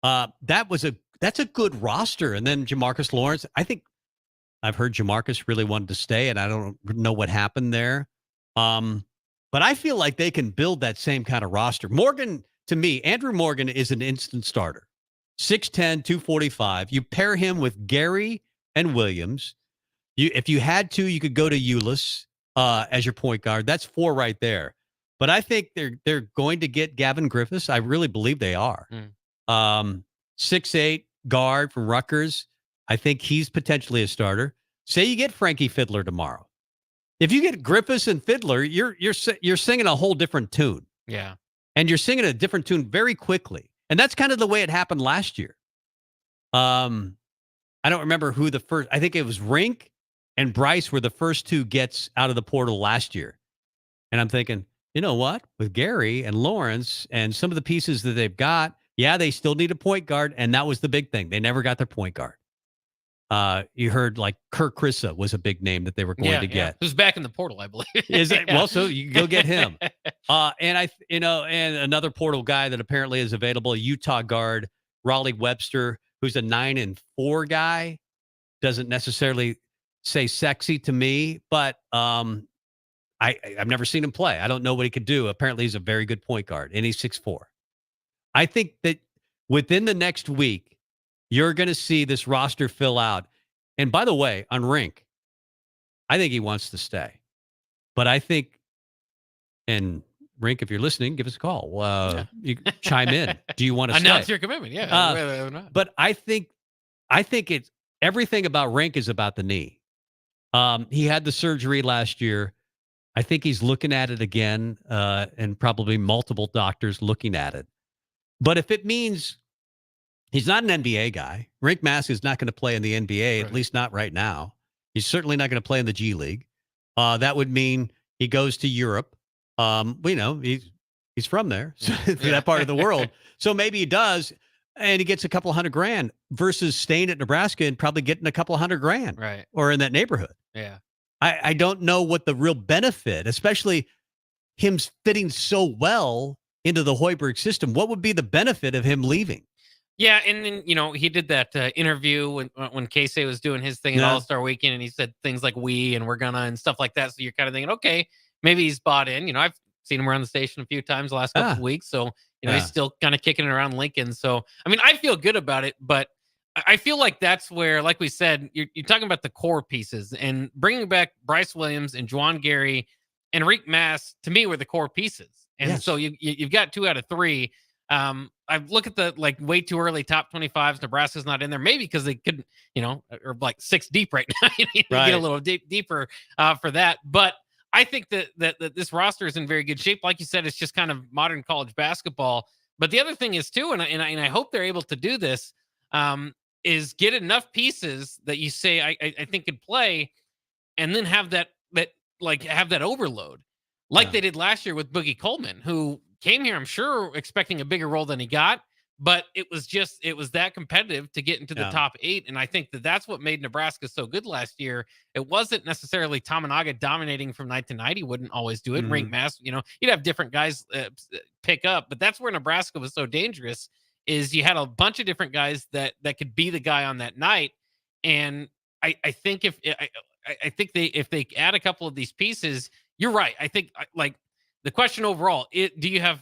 That's a good roster. And then Jamarcus Lawrence, I think I've heard Jamarcus really wanted to stay, and I don't know what happened there. But I feel like they can build that same kind of roster. Morgan, to me, Andrew Morgan is an instant starter. 6'10", 245. You pair him with Gary and Williams. If you had to, you could go to Ulis as your point guard. That's 4 right there. But I think they're going to get Gavin Griffiths. I really believe they are. 6'8" guard from Rutgers. I think he's potentially a starter. Say you get Frankie Fiddler tomorrow. If you get Griffiths and Fiddler, you're singing a whole different tune. Yeah. And you're singing a different tune very quickly. And that's kind of the way it happened last year. I don't remember who the first, I think it was Rink and Bryce were the first 2 gets out of the portal last year. And I'm thinking, you know what? With Gary and Lawrence and some of the pieces that they've got, they still need a point guard. And that was the big thing. They never got their point guard. You heard like Kirk Krissa was a big name that they were going to get. Who's back in the portal, I believe. Is it? Well, so you go get him. And another portal guy that apparently is available, a Utah guard, Raleigh Webster, who's a 9-4 guy. Doesn't necessarily say sexy to me, but I've never seen him play. I don't know what he could do. Apparently, he's a very good point guard, and he's 6'4". I think that within the next week, you're going to see this roster fill out. And by the way, on Rink, I think he wants to stay. But I think, and Rink, if you're listening, give us a call. You chime in. Do you want to announce stay? your commitment? Yeah. But I think it's everything about Rink is about the knee. He had the surgery last year. I think he's looking at it again, and probably multiple doctors looking at it. But if it means he's not an NBA guy, Rink Mask is not going to play in the NBA, at least not right now. He's certainly not going to play in the G League. That would mean he goes to Europe. We know he's from there, so that part of the world. So maybe he does, and he gets a couple $100,000 versus staying at Nebraska and probably getting a couple $100,000, right, or in that neighborhood. Yeah. I don't know what the real benefit, especially him fitting so well into the Hoiberg system. What would be the benefit of him leaving? Yeah, and then, he did that interview when Casey was doing his thing at All-Star Weekend, and he said things like "we" and "we're gonna" and stuff like that. So you're kind of thinking, okay, maybe he's bought in. I've seen him around the station a few times the last couple of weeks, so he's still kind of kicking it around Lincoln. So I mean, I feel good about it, but I feel like that's where, like we said, you're talking about the core pieces, and bringing back Bryce Williams and Juwan Gary and Rink Mass to me were the core pieces. And so you've got 2 out of 3. I look at the way too early top 25s. Nebraska's not in there, maybe because they couldn't, or like 6 deep right now. You need to get a little deeper for that. But I think that this roster is in very good shape. Like you said, it's just kind of modern college basketball. But the other thing is too, and I hope they're able to do this, is get enough pieces that you say I think could play, and then have that overload, like they did last year with Boogie Coleman, who came here, I'm sure, expecting a bigger role than he got, but it was that competitive to get into the top 8. And I think that's what made Nebraska so good last year. It wasn't necessarily Tamanaga dominating from night to night. He wouldn't always do it. Mm-hmm. Rink Mass, you'd have different guys pick up, but that's where Nebraska was so dangerous, is you had a bunch of different guys that could be the guy on that night. And I think if they add a couple of these pieces, you're right. I think the question overall, do you have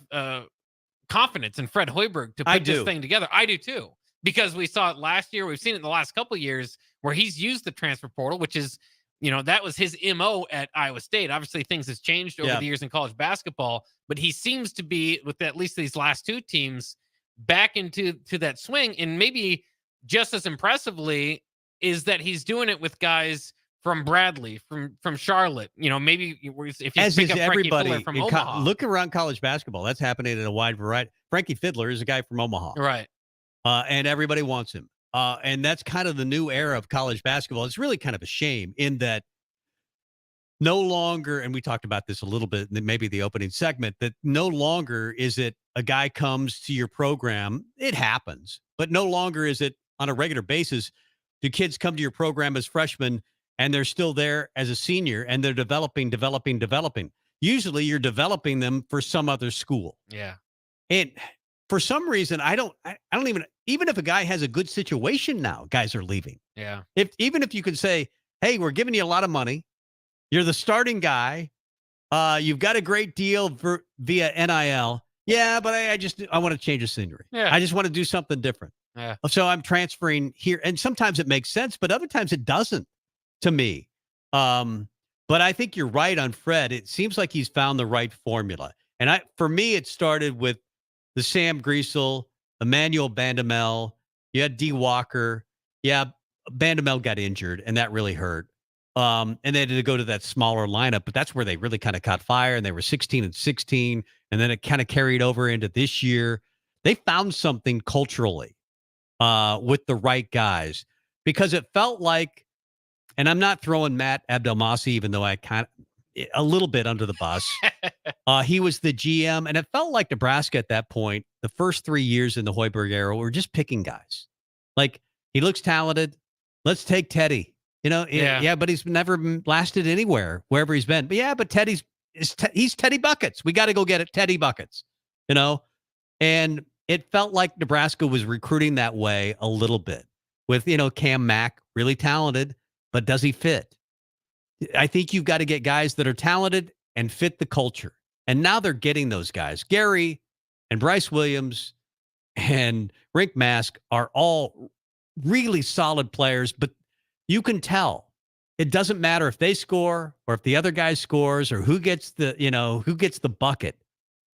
confidence in Fred Hoiberg to put this thing together? I do too, because we saw it last year. We've seen it in the last couple of years where he's used the transfer portal, which is, that was his MO at Iowa State. Obviously, things has changed over the years in college basketball, but he seems to be, with at least these last 2 teams, back into that swing. And maybe just as impressively is that he's doing it with guys from Bradley, from Charlotte, maybe if you as pick is up everybody from Omaha. Look around college basketball. That's happening in a wide variety. Frankie Fiddler is a guy from Omaha, right? And everybody wants him. And that's kind of the new era of college basketball. It's really kind of a shame in that no longer, and we talked about this a little bit in maybe the opening segment, that no longer is it a guy comes to your program. It happens, but no longer is it on a regular basis. Do kids come to your program as freshmen and they're still there as a senior, and they're developing. Usually you're developing them for some other school. Yeah. And for some reason, I don't even if a guy has a good situation now, guys are leaving. Yeah. Even if you could say, hey, we're giving you a lot of money. You're the starting guy. You've got a great deal via NIL. Yeah, but I want to change the scenery. Yeah. I just want to do something different. Yeah. So I'm transferring here. And sometimes it makes sense, but other times it doesn't to me. But I think you're right on Fred. It seems like he's found the right formula. And for me, it started with the Sam Griesel, Emmanuel Bandamel. You had D. Walker. Yeah, Bandamel got injured, and that really hurt. And they had to go to that smaller lineup, but that's where they really kind of caught fire, and they were 16-16, and then it kind of carried over into this year. They found something culturally with the right guys, because it felt like, and I'm not throwing Matt Abdelmassi, even though I kind of a little bit under the bus. He was the GM, and it felt like Nebraska at that point, the first 3 years in the Hoiberg era, were just picking guys. Like, he looks talented. Let's take Teddy. But he's never lasted anywhere, wherever he's been. But he's Teddy Buckets. We got to go get it, Teddy Buckets. And it felt like Nebraska was recruiting that way a little bit with, Cam Mack, really talented, but does he fit? I think you've got to get guys that are talented and fit the culture. And now they're getting those guys. Gary and Bryce Williams and Rink Mask are all really solid players, but you can tell it doesn't matter if they score or if the other guy scores or who gets the bucket.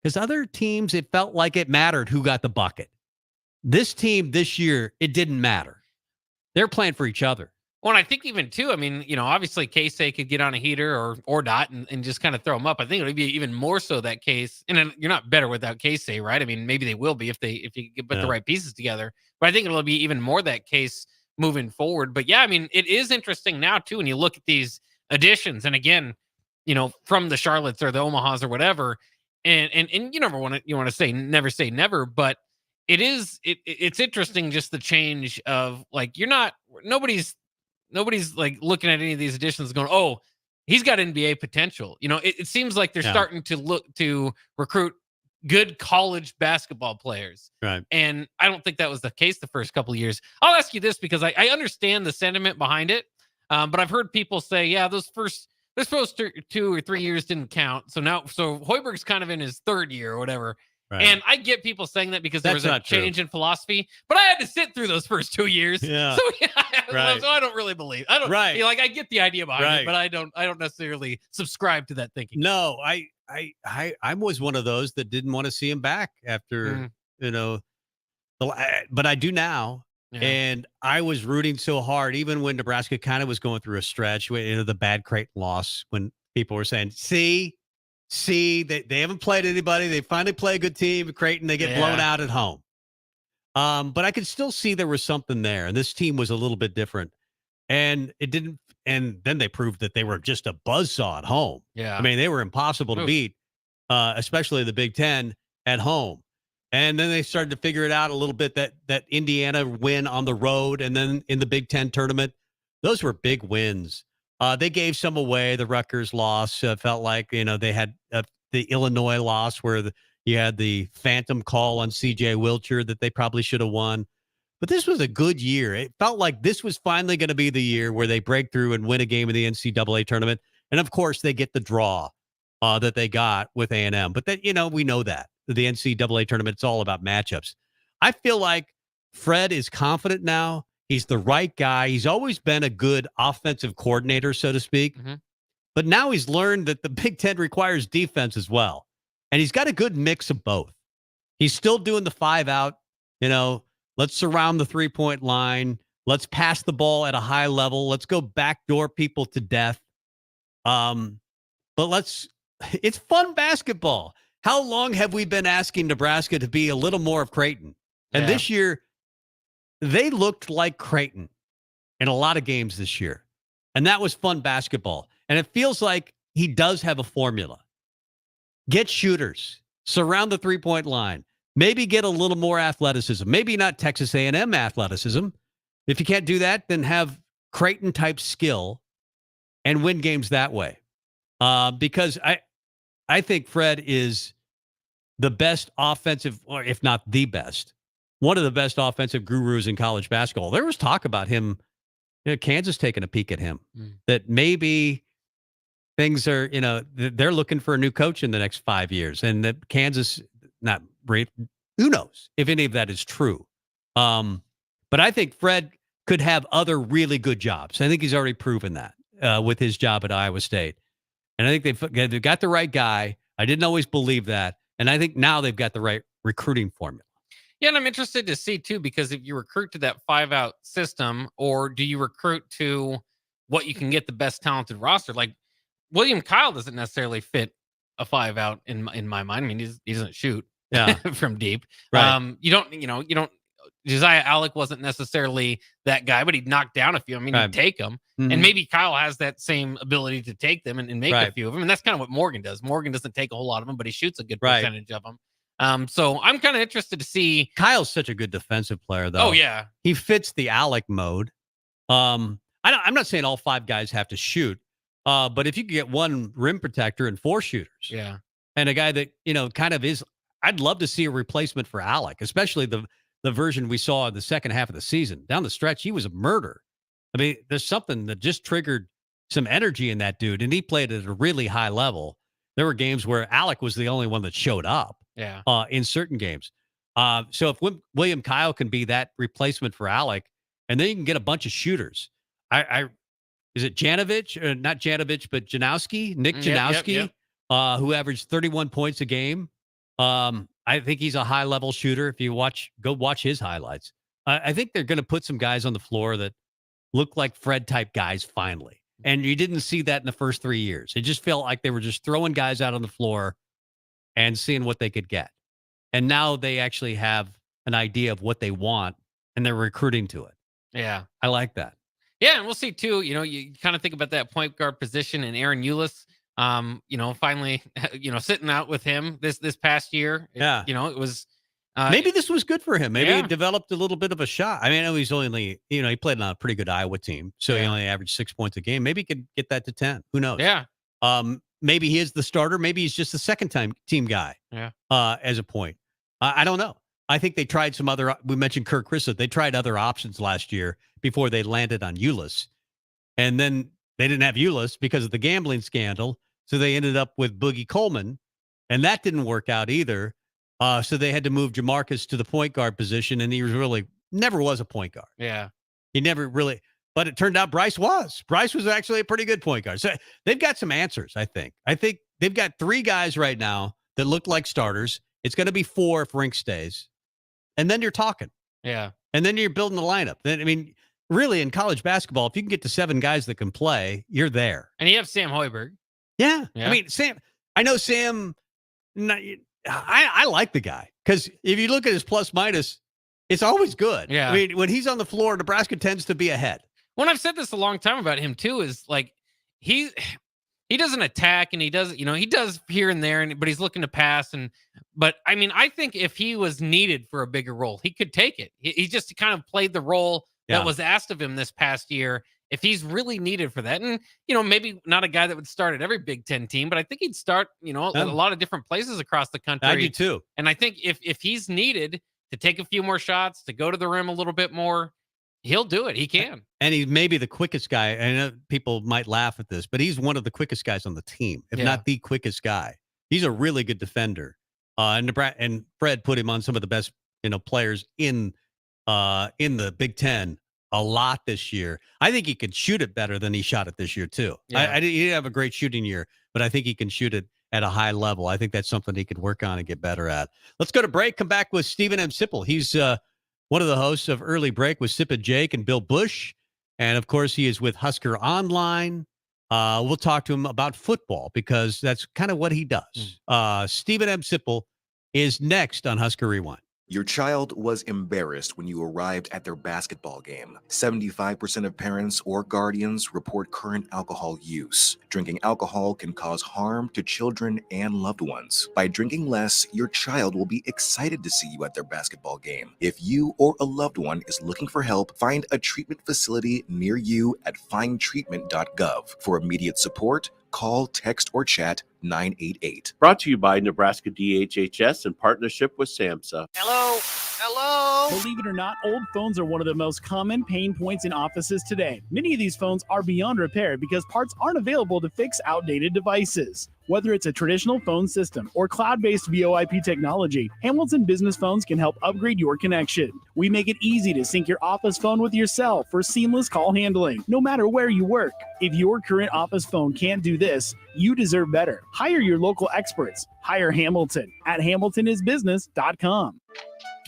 Because other teams, it felt like it mattered who got the bucket. This team this year, it didn't matter. They're playing for each other. Well, and I think even too, I mean, obviously K-State could get on a heater or not and just kind of throw them up. I think it would be even more so that case. And then you're not better without K-State, right? I mean, maybe they will be if you can put the right pieces together. But I think it'll be even more that case moving forward. But yeah, I mean, it is interesting now too when you look at these additions. And again, from the Charlottes or the Omahas or whatever, and you never want to say never, but it's interesting just the change of like nobody's like looking at any of these additions going, oh, he's got NBA potential. It seems like they're starting to look to recruit good college basketball players. Right. And I don't think that was the case the first couple of years. I'll ask you this because I understand the sentiment behind it. But I've heard people say, yeah, those first 2 or 3 years didn't count. So Hoiberg's kind of in his third year or whatever. Right. And I get people saying that because there was a change in philosophy, but I had to sit through those first 2 years. Yeah. So, right. So I don't really believe. I don't. Right. I get the idea behind it, but I don't necessarily subscribe to that thinking. No, I was one of those that didn't want to see him back after but I do now. Yeah. And I was rooting so hard, even when Nebraska kind of was going through a stretch, the bad Creighton loss, when people were saying, see, they haven't played anybody. They finally play a good team. Creighton, they get blown out at home. But I could still see there was something there. And this team was a little bit different. And it didn't. And then they proved that they were just a buzzsaw at home. Yeah. I mean, they were impossible to beat, especially the Big Ten at home. And then they started to figure it out a little bit that Indiana win on the road. And then in the Big Ten tournament, those were big wins. They gave some away. The Rutgers loss felt like, they had the Illinois loss where you had the phantom call on C.J. Wilcher that they probably should have won. But this was a good year. It felt like this was finally going to be the year where they break through and win a game in the NCAA tournament. And, of course, they get the draw that they got with A&M. But, we know that. The NCAA tournament, it's all about matchups. I feel like Fred is confident now. He's the right guy. He's always been a good offensive coordinator, so to speak. Mm-hmm. But now he's learned that the Big Ten requires defense as well. And he's got a good mix of both. He's still doing the 5-out, let's surround the 3-point line. Let's pass the ball at a high level. Let's go backdoor people to death. But it's fun basketball. How long have we been asking Nebraska to be a little more of Creighton? And this year, they looked like Creighton in a lot of games this year. And that was fun basketball. And it feels like he does have a formula. Get shooters. Surround the 3-point line. Maybe get a little more athleticism. Maybe not Texas A&M athleticism. If you can't do that, then have Creighton-type skill and win games that way. Because I think Fred is the best offensive, or if not the best, one of the best offensive gurus in college basketball. There was talk about him, Kansas taking a peek at him, that maybe things are, they're looking for a new coach in the next 5 years, and that Kansas, who knows if any of that is true. But I think Fred could have other really good jobs. I think he's already proven that with his job at Iowa State. And I think they've got the right guy. I didn't always believe that. And I think now they've got the right recruiting formula. Yeah, and I'm interested to see, too, because if you recruit to that 5-out system, or do you recruit to what you can get the best talented roster? Like, William Kyle doesn't necessarily fit a 5-out in my mind. I mean, he doesn't shoot from deep. Right. You don't. Josiah Alec wasn't necessarily that guy, but he'd knock down a few. I mean, he'd take them. Mm-hmm. And maybe Kyle has that same ability to take them and make a few of them. And that's kind of what Morgan does. Morgan doesn't take a whole lot of them, but he shoots a good percentage of them. So I'm kind of interested to see. Kyle's such a good defensive player, though. Oh, yeah. He fits the Alec mode. I'm not saying all 5 guys have to shoot, but if you could get one rim protector and 4 shooters. Yeah. And a guy that, kind of is, I'd love to see a replacement for Alec, especially the version we saw in the second half of the season. Down the stretch, he was a murder. I mean, there's something that just triggered some energy in that dude, and he played at a really high level. There were games where Alec was the only one that showed up. Yeah. In certain games. So if William Kyle can be that replacement for Alec, and then you can get a bunch of shooters. Is it Janovich? Not Janovich, but Janowski, Nick Janowski, who averaged 31 points a game. I think he's a high-level shooter. If you go watch his highlights. I think they're going to put some guys on the floor that look like Fred-type guys finally. And you didn't see that in the first 3 years. It just felt like they were just throwing guys out on the floor and seeing what they could get. And now they actually have an idea of what they want, and they're recruiting to it. Yeah. I like that. Yeah, and we'll see, too. You kind of think about that point guard position and Aaron Eulis, finally, sitting out with him this past year. Yeah. It was... maybe this was good for him. Maybe Yeah. he developed a little bit of a shot. I mean, I know he's only, he played on a pretty good Iowa team, so he only averaged 6 points a game. Maybe he could get that to 10. Who knows? Yeah. Maybe he is the starter. Maybe he's just a second-time team guy. Yeah. As a point. I don't know. I think they tried some other. We mentioned Kirk Christa. They tried other options last year before they landed on Eulis, and then they didn't have Eulis because of the gambling scandal. So they ended up with Boogie Coleman, and that didn't work out either. So they had to move Jamarcus to the point guard position, and he never was a point guard. Yeah. He never really. But it turned out Bryce was. Bryce was actually a pretty good point guard. So they've got some answers, I think. I think they've got 3 guys right now that look like starters. It's going to be 4 if Rink stays. And then you're talking. Yeah. And then you're building the lineup. Then, I mean, really, in college basketball, if you can get to 7 guys that can play, you're there. And you have Sam Hoiberg. Yeah. Yeah. I mean, I know Sam, I like the guy. Because if you look at his plus minus, it's always good. Yeah. I mean, when he's on the floor, Nebraska tends to be ahead. When I've said this a long time about him too, is like he doesn't attack, and he does, he does here and there, but he's looking to pass. But I mean, I think if he was needed for a bigger role, he could take it. He just kind of played the role that was asked of him this past year. If he's really needed for that, and maybe not a guy that would start at every Big Ten team, but I think he'd start, at a lot of different places across the country. I do too. And I think if he's needed to take a few more shots, to go to the rim a little bit more, he'll do it. He can. And he's maybe the quickest guy. I know people might laugh at this, but he's one of the quickest guys on the team, if not the quickest guy. He's a really good defender. And Fred put him on some of the best, players in the Big Ten a lot this year. I think he can shoot it better than he shot it this year too. Yeah. He didn't have a great shooting year, but I think he can shoot it at a high level. I think that's something he could work on and get better at. Let's go to break. Come back with Stephen M. Sipple. He's one of the hosts of Early Break with Sip and Jake and Bill Bush. And, of course, he is with Husker Online. We'll talk to him about football because that's kind of what he does. Stephen M. Sipple is next on Husker Rewind. Your child was embarrassed when you arrived at their basketball game. 75% of parents or guardians report current alcohol use. Drinking alcohol can cause harm to children and loved ones. By drinking less, your child will be excited to see you at their basketball game. If you or a loved one is looking for help, find a treatment facility near you at findtreatment.gov. For immediate support, call, text, or chat 988. Brought to you by Nebraska DHHS in partnership with SAMHSA. Hello. Believe it or not, old phones are one of the most common pain points in offices today. Many of these phones are beyond repair because parts aren't available to fix outdated devices. Whether it's a traditional phone system or cloud-based VoIP technology, Hamilton Business Phones can help upgrade your connection. We make it easy to sync your office phone with your cell for seamless call handling, no matter where you work. If your current office phone can't do this, you deserve better. Hire your local experts. Hire Hamilton at hamiltonisbusiness.com.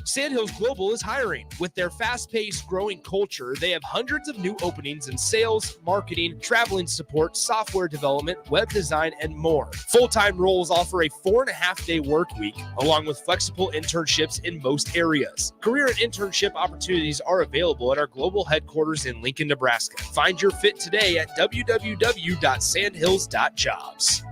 Sandhills Global is hiring. With their fast-paced, growing culture, they have hundreds of new openings in sales, marketing, traveling support, software development, web design, and more. Full-time roles offer a 4.5-day work week, along with flexible internships in most areas. Career and internship opportunities are available at our global headquarters in Lincoln, Nebraska. Find your fit today at www.sandhills.jobs.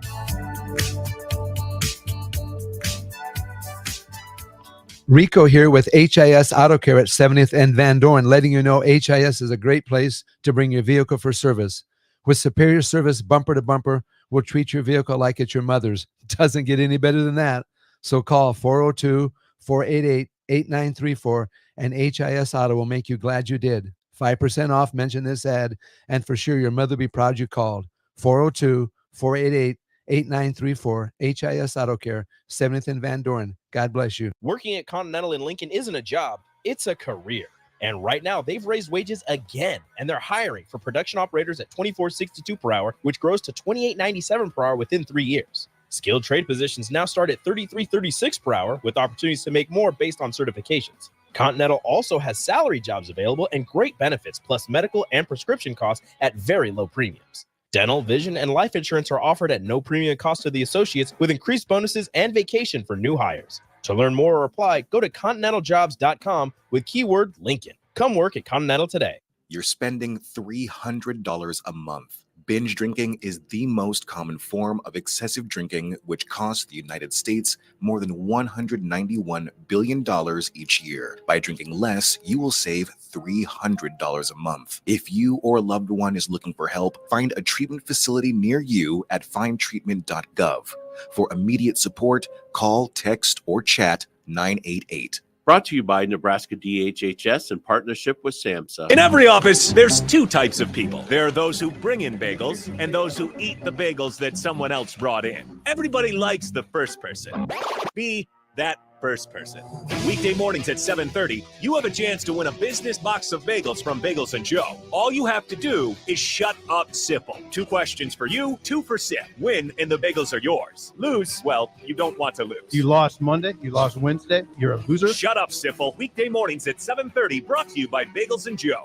Rico here with HIS Auto Care at 70th and Van Dorn, letting you know HIS is a great place to bring your vehicle for service. With superior service bumper to bumper, we'll treat your vehicle like it's your mother's. Doesn't get any better than that. So call 402-488-8934 and HIS Auto will make you glad you did. 5% off. Mention this ad, and for sure your mother will be proud you called. 402-488-8934. HIS Auto Care, 70th and Van Doren. God bless you. Working at Continental in Lincoln isn't a job, it's a career. And right now, they've raised wages again, and they're hiring for production operators at $24.62 per hour, which grows to $28.97 per hour within 3 years. Skilled trade positions now start at $33.36 per hour, with opportunities to make more based on certifications. Continental also has salary jobs available and great benefits, plus medical and prescription costs at very low premiums. Dental, vision, and life insurance are offered at no premium cost to the associates, with increased bonuses and vacation for new hires. To learn more or apply, go to continentaljobs.com with keyword Lincoln. Come work at Continental today. You're spending $300 a month. Binge drinking is the most common form of excessive drinking, which costs the United States more than $191 billion each year. By drinking less, you will save $300 a month. If you or a loved one is looking for help, find a treatment facility near you at findtreatment.gov. For immediate support, call, text, or chat 988. Brought to you by Nebraska DHHS in partnership with SAMHSA. In every office, there's two types of people. There are those who bring in bagels and those who eat the bagels that someone else brought in. Everybody likes the first person. Be that first person. Weekday mornings at 7:30, you have a chance to win a business box of bagels from Bagels & Joe. All you have to do is shut up, Sipple. 2 questions for you, 2 for Sip. Win, and the bagels are yours. Lose, well, you don't want to lose. You lost Monday, you lost Wednesday, you're a loser. Shut up, Sipple. Weekday mornings at 7:30, brought to you by Bagels & Joe.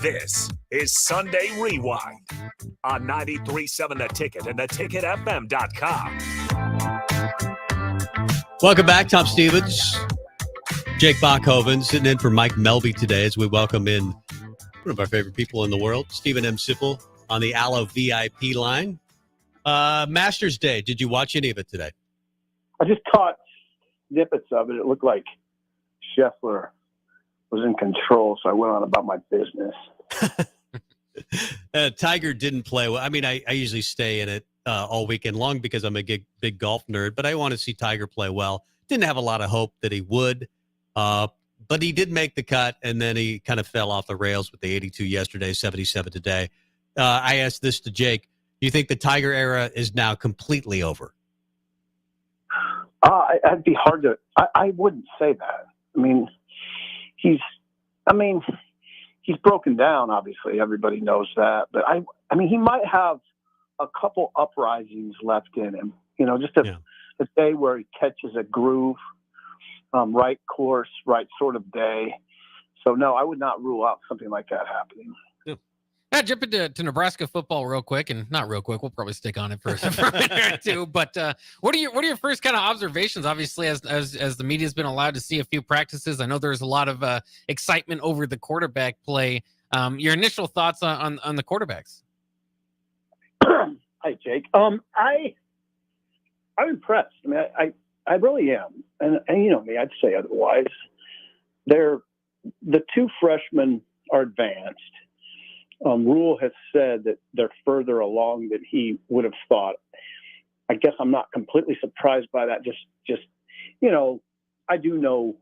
This is Sunday Rewind on 93.7 The Ticket and theticketfm.com. Welcome back, Tom Stevens. Jake Bachhoven sitting in for Mike Melby today as we welcome in one of our favorite people in the world, Stephen M. Sipple, on the Allo VIP line. Masters Day, did you watch any of it today? I just caught snippets of it. It looked like Scheffler was in control, so I went on about my business. Tiger didn't play well. I mean, I usually stay in it all weekend long because I'm a big golf nerd, but I want to see Tiger play well. Didn't have a lot of hope that he would, but he did make the cut, and then he kind of fell off the rails with the 82 yesterday, 77 today. I asked this to Jake. Do you think the Tiger era is now completely over? It'd be hard to – I wouldn't say that. I mean, he's broken down, obviously. Everybody knows that. But, I mean, he might have a couple uprisings left in him. You know, just a day where he catches a groove, right course, right sort of day. So, no, I would not rule out something like that happening. Yeah, jump into Nebraska football real quick, and not real quick. We'll probably stick on it for a minute or two. But what are your first kind of observations? Obviously, as the media's been allowed to see a few practices, I know there's a lot of excitement over the quarterback play. Your initial thoughts on the quarterbacks? Hi, Jake. I'm impressed. I mean, I really am, and you know me, I'd say otherwise. The 2 freshmen are advanced. Rule has said that they're further along than he would have thought. I guess I'm not completely surprised by that. Just you know, I do know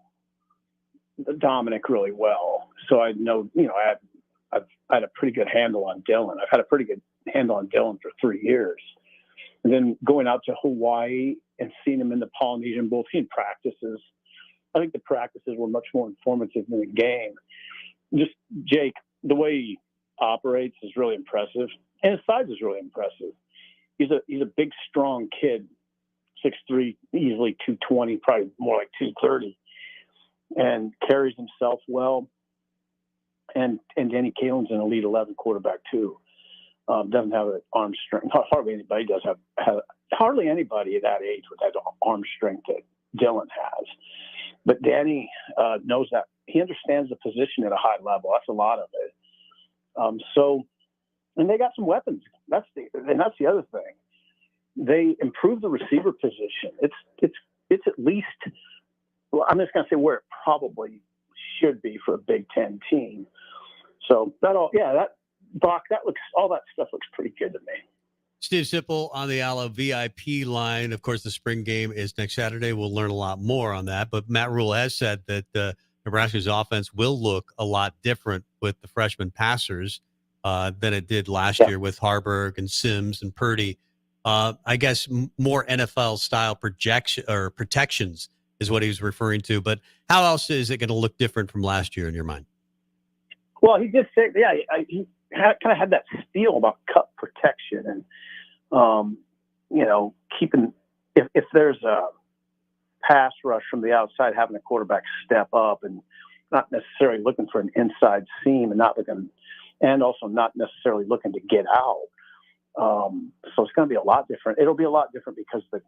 Dominic really well, so I know, you know, I've had a pretty good handle on Dylan. I've had a pretty good handle on Dylan for 3 years, and then going out to Hawaii and seeing him in the Polynesian Bowl, seeing practices. I think the practices were much more informative than the game. Just Jake, the way he operates is really impressive, and his size is really impressive. He's a big, strong kid, 6'3", easily 220, probably more like 230, and carries himself well. And Danny Kalen's an elite 11 quarterback too. Doesn't have an arm strength. Hardly anybody does have hardly anybody at that age with that arm strength that Dylan has. But Danny knows that. He understands the position at a high level. That's a lot of it. And they got some weapons. That's the other thing. They improved the receiver position. It's at least, well, I'm just going to say where it probably should be for a Big Ten team. So all that stuff looks pretty good to me. Steve Sipple on the Allo VIP line. Of course, the spring game is next Saturday. We'll learn a lot more on that. But Matt Rule has said that Nebraska's offense will look a lot different with the freshman passers than it did last year with Harburg and Sims and Purdy. I guess more NFL style protections is what he was referring to. But how else is it going to look different from last year in your mind? Well, he did say, he kind of had that feel about cut protection and, keeping, if there's a pass rush from the outside, having a quarterback step up and not necessarily looking for an inside seam and also not necessarily looking to get out. So it's going to be a lot different. It'll be a lot different because the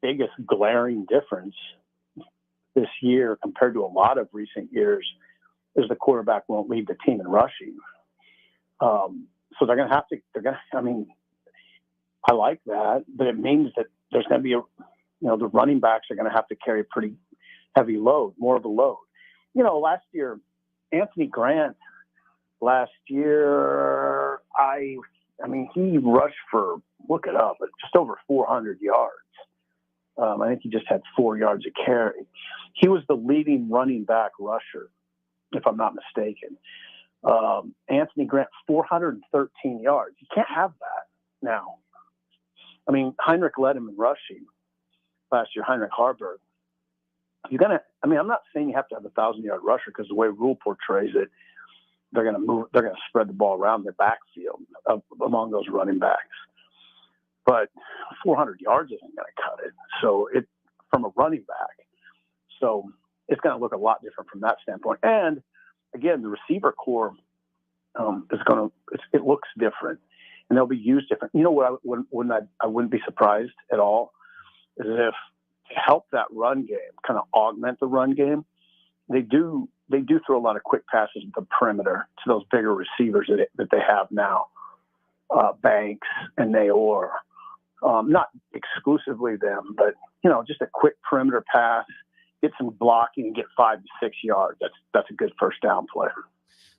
biggest glaring difference this year compared to a lot of recent years is the quarterback won't lead the team in rushing. So they're going to have to, I like that, but it means that there's going to be the running backs are going to have to carry a pretty heavy load, more of a load. Last year, Anthony Grant, he rushed for, look it up, but just over 400 yards. I think he just had 4 yards a carry. He was the leading running back rusher, if I'm not mistaken. Anthony Grant, 413 yards. You can't have that now. Heinrich led him in rushing last year, Heinrich Harburg. I'm not saying you have to have a 1,000-yard rusher because the way Rule portrays it, they're going to spread the ball around the backfield among those running backs. But 400 yards isn't going to cut it. So from a running back. So it's going to look a lot different from that standpoint. And again, the receiver core it looks different, and they'll be used different. You know what? I wouldn't be surprised at all is if to help that run game, kind of augment the run game, they do throw a lot of quick passes at the perimeter to those bigger receivers that they have now, Banks and Naor. Not exclusively them, but just a quick perimeter pass, get some blocking, and get 5 to 6 yards. That's a good first down play.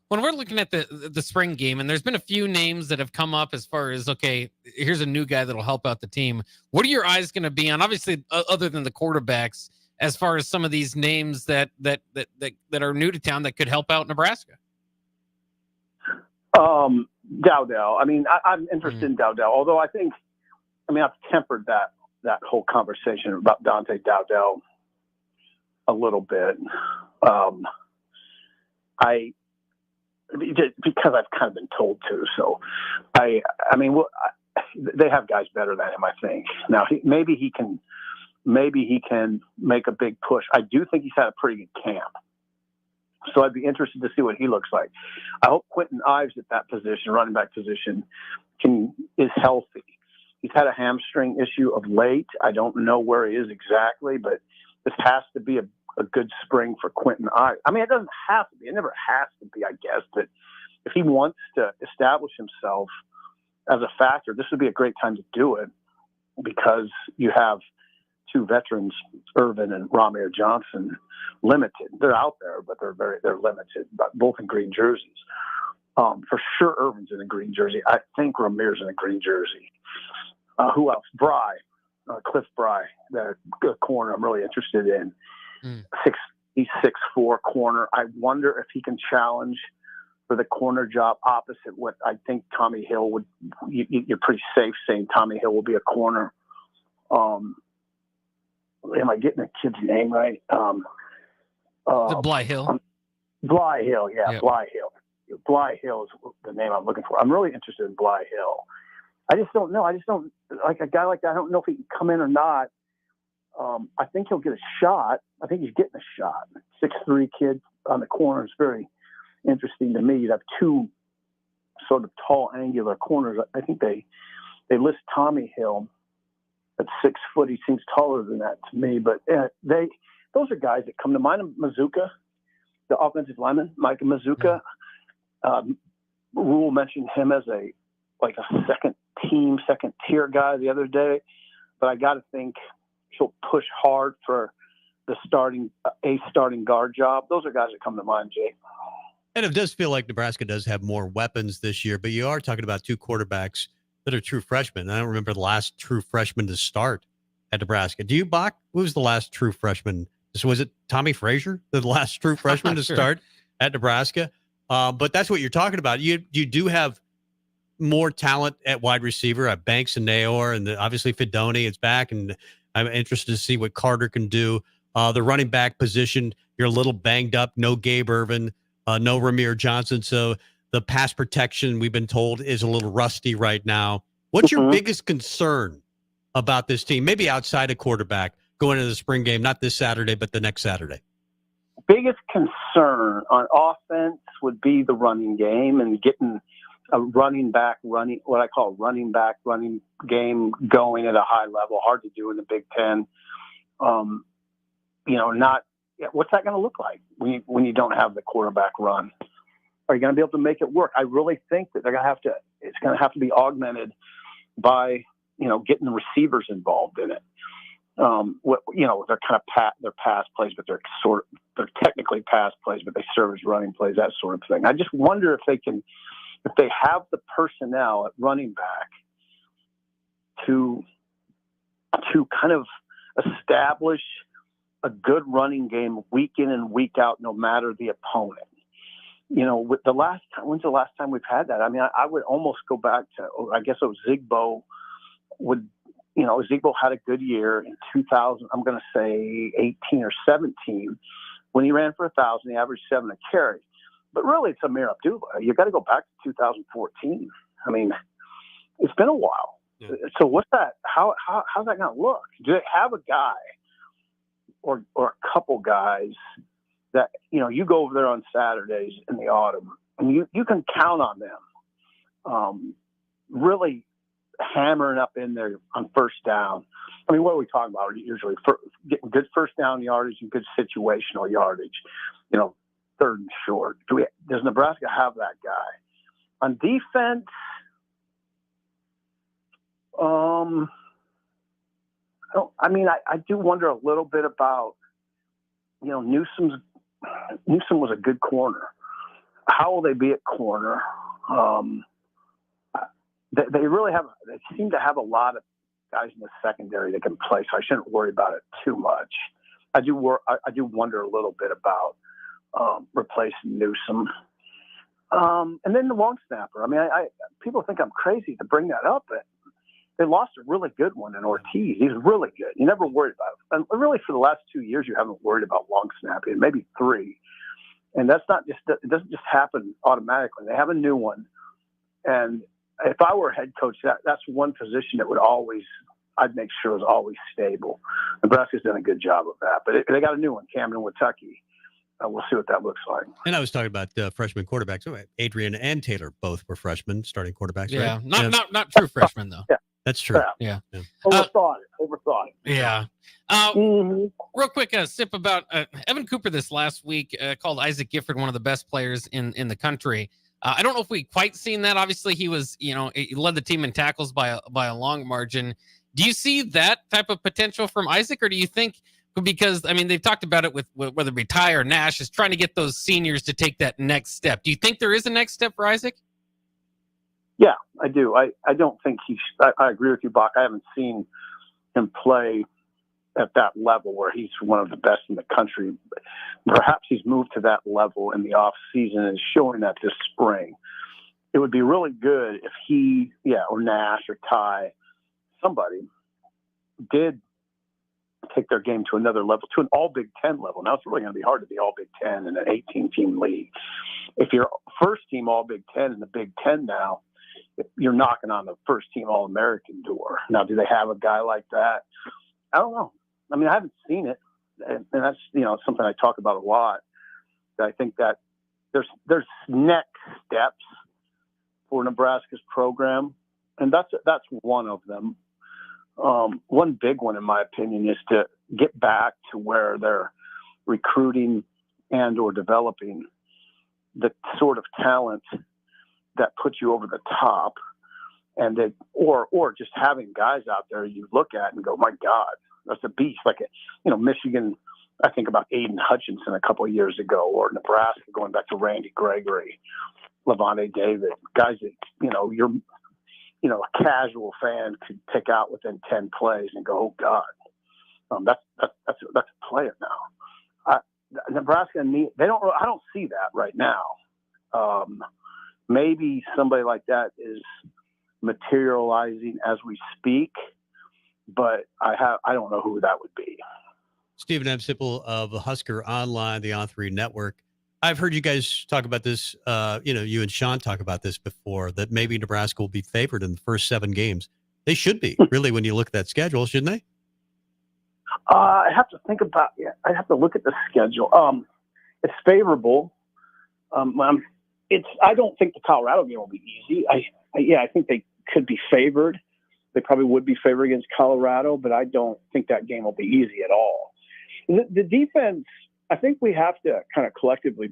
When we're looking at the spring game, and there's been a few names that have come up as far as, okay, here's a new guy that'll help out the team. What are your eyes going to be on, obviously, other than the quarterbacks, as far as some of these names that are new to town that could help out Nebraska? Dowdell. I'm interested in Dowdell, although I've tempered that whole conversation about Dante Dowdell a little bit. Because I've kind of been told to. So they have guys better than him, I think. Now maybe he can make a big push. I do think he's had a pretty good camp. So I'd be interested to see what he looks like. I hope Quentin Ives at that position, running back position, is healthy. He's had a hamstring issue of late. I don't know where he is exactly, but this has to be a good spring for Quentin Ives. It doesn't have to be. It never has to be, I guess. But if he wants to establish himself as a factor, this would be a great time to do it because you have two veterans, Irvin and Ramir Johnson, limited. They're out there, but they're limited, but both in green jerseys. For sure, Irvin's in a green jersey. I think Ramir's in a green jersey. Who else? Cliff Bry, the corner I'm really interested in. He's 6'4" corner. I wonder if he can challenge for the corner job opposite what I think Tommy Hill would. You're pretty safe saying Tommy Hill will be a corner. Am I getting the kid's name right? Bly Hill. Bly Hill, yeah, Yep. Bly Hill. Bly Hill is the name I'm looking for. I'm really interested in Bly Hill. I just don't know. Like a guy like that, I don't know if he can come in or not. I think he'll get a shot. I think he's getting a shot. 6'3" kid on the corner is very interesting to me. You'd have two sort of tall, angular corners. I think they list Tommy Hill at 6 foot. He seems taller than that to me. But those are guys that come to mind. Mazuka, the offensive lineman, Micah Mazuka. Rule mentioned him as a second tier guy the other day. But I got to think he'll push hard for the starting guard job. Those are guys that come to mind, Jake. And it does feel like Nebraska does have more weapons this year, but you are talking about two quarterbacks that are true freshmen. I don't remember the last true freshman to start at Nebraska. Do you, Bach? Who was the last true freshman So was it Tommy Frazier, the last true freshman to Sure. start at Nebraska? But that's what you're talking about. You do have more talent at wide receiver. Banks and Naor, and obviously Fidoni is back, and I'm interested to see what Carter can do. The running back position, you're a little banged up. No Gabe Ervin, no Ramir Johnson. So the pass protection, we've been told, is a little rusty right now. What's your biggest concern about this team, maybe outside of quarterback, going into the spring game, not this Saturday, but the next Saturday? Biggest concern on offense would be the running game and getting a running game going at a high level. Hard to do in the Big Ten. What's that going to look like when you don't have the quarterback run? Are you going to be able to make it work? I really think that it's going to have to be augmented by, getting the receivers involved in it. They're kind of they're pass plays, but they're technically pass plays, but they serve as running plays, that sort of thing. I just wonder if they have the personnel at running back to kind of establish a good running game week in and week out, no matter the opponent. With when's the last time we've had that? I mean, I would almost go back to, I guess it was Zigbo Zigbo had a good year in 2000. I'm going to say 18 or 17 when he ran for 1,000. He averaged 7 a carry. But really, it's Amir Abdullah. You got to go back to 2014. I mean, it's been a while. Yeah. So what's that? How's that going to look? Do they have a guy or a couple guys that you go over there on Saturdays in the autumn and you can count on them really hammering up in there on first down? I mean, what are we talking about? Usually getting good first down yardage and good situational yardage, third and short. Does Nebraska have that guy? On defense, I do wonder a little bit about, Newsome was a good corner. How will they be at corner? They seem to have a lot of guys in the secondary that can play, so I shouldn't worry about it too much. I do wonder a little bit about replacing Newsome. And then the long snapper. I mean, people think I'm crazy to bring that up, but they lost a really good one in Ortiz. He's really good. You never worried about it. And really, for the last 2 years, you haven't worried about long snapping, maybe 3. And it doesn't just happen automatically. They have a new one. And if I were a head coach, that's one position that I'd make sure is always stable. Nebraska's done a good job of that. But they got a new one, Cameron Wittucky. We'll see what that looks like. And I was talking about freshman quarterbacks. So Adrian and Taylor both were freshmen starting quarterbacks. Yeah, right? Not true freshmen though. Yeah, that's true. Yeah. Overthought it. Yeah. Real quick, sip about Evan Cooper this last week called Isaac Gifford one of the best players in the country. I don't know if we quite seen that. Obviously, he was, he led the team in tackles by a long margin. Do you see that type of potential from Isaac, or do you think? Because, I mean, they've talked about it with whether it be Ty or Nash, is trying to get those seniors to take that next step. Do you think there is a next step for Isaac? Yeah, I do. I don't think I agree with you, Bach. I haven't seen him play at that level where he's one of the best in the country. Perhaps he's moved to that level in the off season and is showing that this spring. It would be really good if he, or Nash or Ty, somebody did take their game to another level, to an all Big Ten level. Now it's really going to be hard to be all Big Ten in an 18-team league. If you're first team all Big Ten in the Big Ten now, you're knocking on the first team All-American door. Now, do they have a guy like that? I don't know. I mean, I haven't seen it, and that's something I talk about a lot. I think that there's next steps for Nebraska's program, and that's one of them. One big one, in my opinion, is to get back to where they're recruiting and or developing the sort of talent that puts you over the top, and or just having guys out there you look at and go, my God, that's a beast. Like, Michigan, I think about Aiden Hutchinson a couple of years ago, or Nebraska going back to Randy Gregory, Levante David, guys that, a casual fan could pick out within 10 plays and go, oh God, that's a player now. Nebraska need. They don't. I don't see that right now. Maybe somebody like that is materializing as we speak, but I don't know who that would be. Stephen M. Sipple of Husker Online, the On3 Network. I've heard you guys talk about this. You and Sean talk about this before, that maybe Nebraska will be favored in the first 7 games. They should be, really, when you look at that schedule, shouldn't they? I have to think about. Yeah, I have to look at the schedule. It's favorable. I don't think the Colorado game will be easy. I think they could be favored. They probably would be favored against Colorado, but I don't think that game will be easy at all. The defense, I think we have to kind of collectively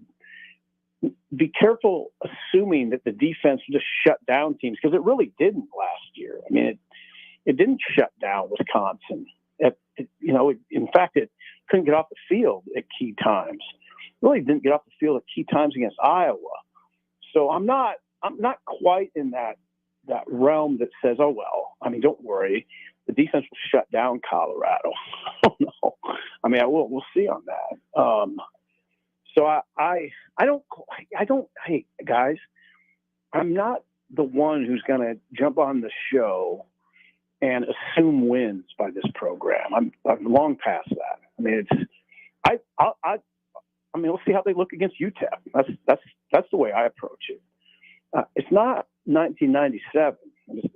be careful assuming that the defense will just shut down teams, because it really didn't last year. I mean, it didn't shut down Wisconsin. In fact, it couldn't get off the field at key times. Really didn't get off the field at key times against Iowa. So I'm not quite in that realm that says, oh well, I mean, don't worry, the defense will shut down Colorado. Oh no, I mean, we'll see on that. So I don't. Hey guys, I'm not the one who's going to jump on the show and assume wins by this program. I'm long past that. I mean, I mean, we'll see how they look against UTEP. That's the way I approach it. It's not 1997.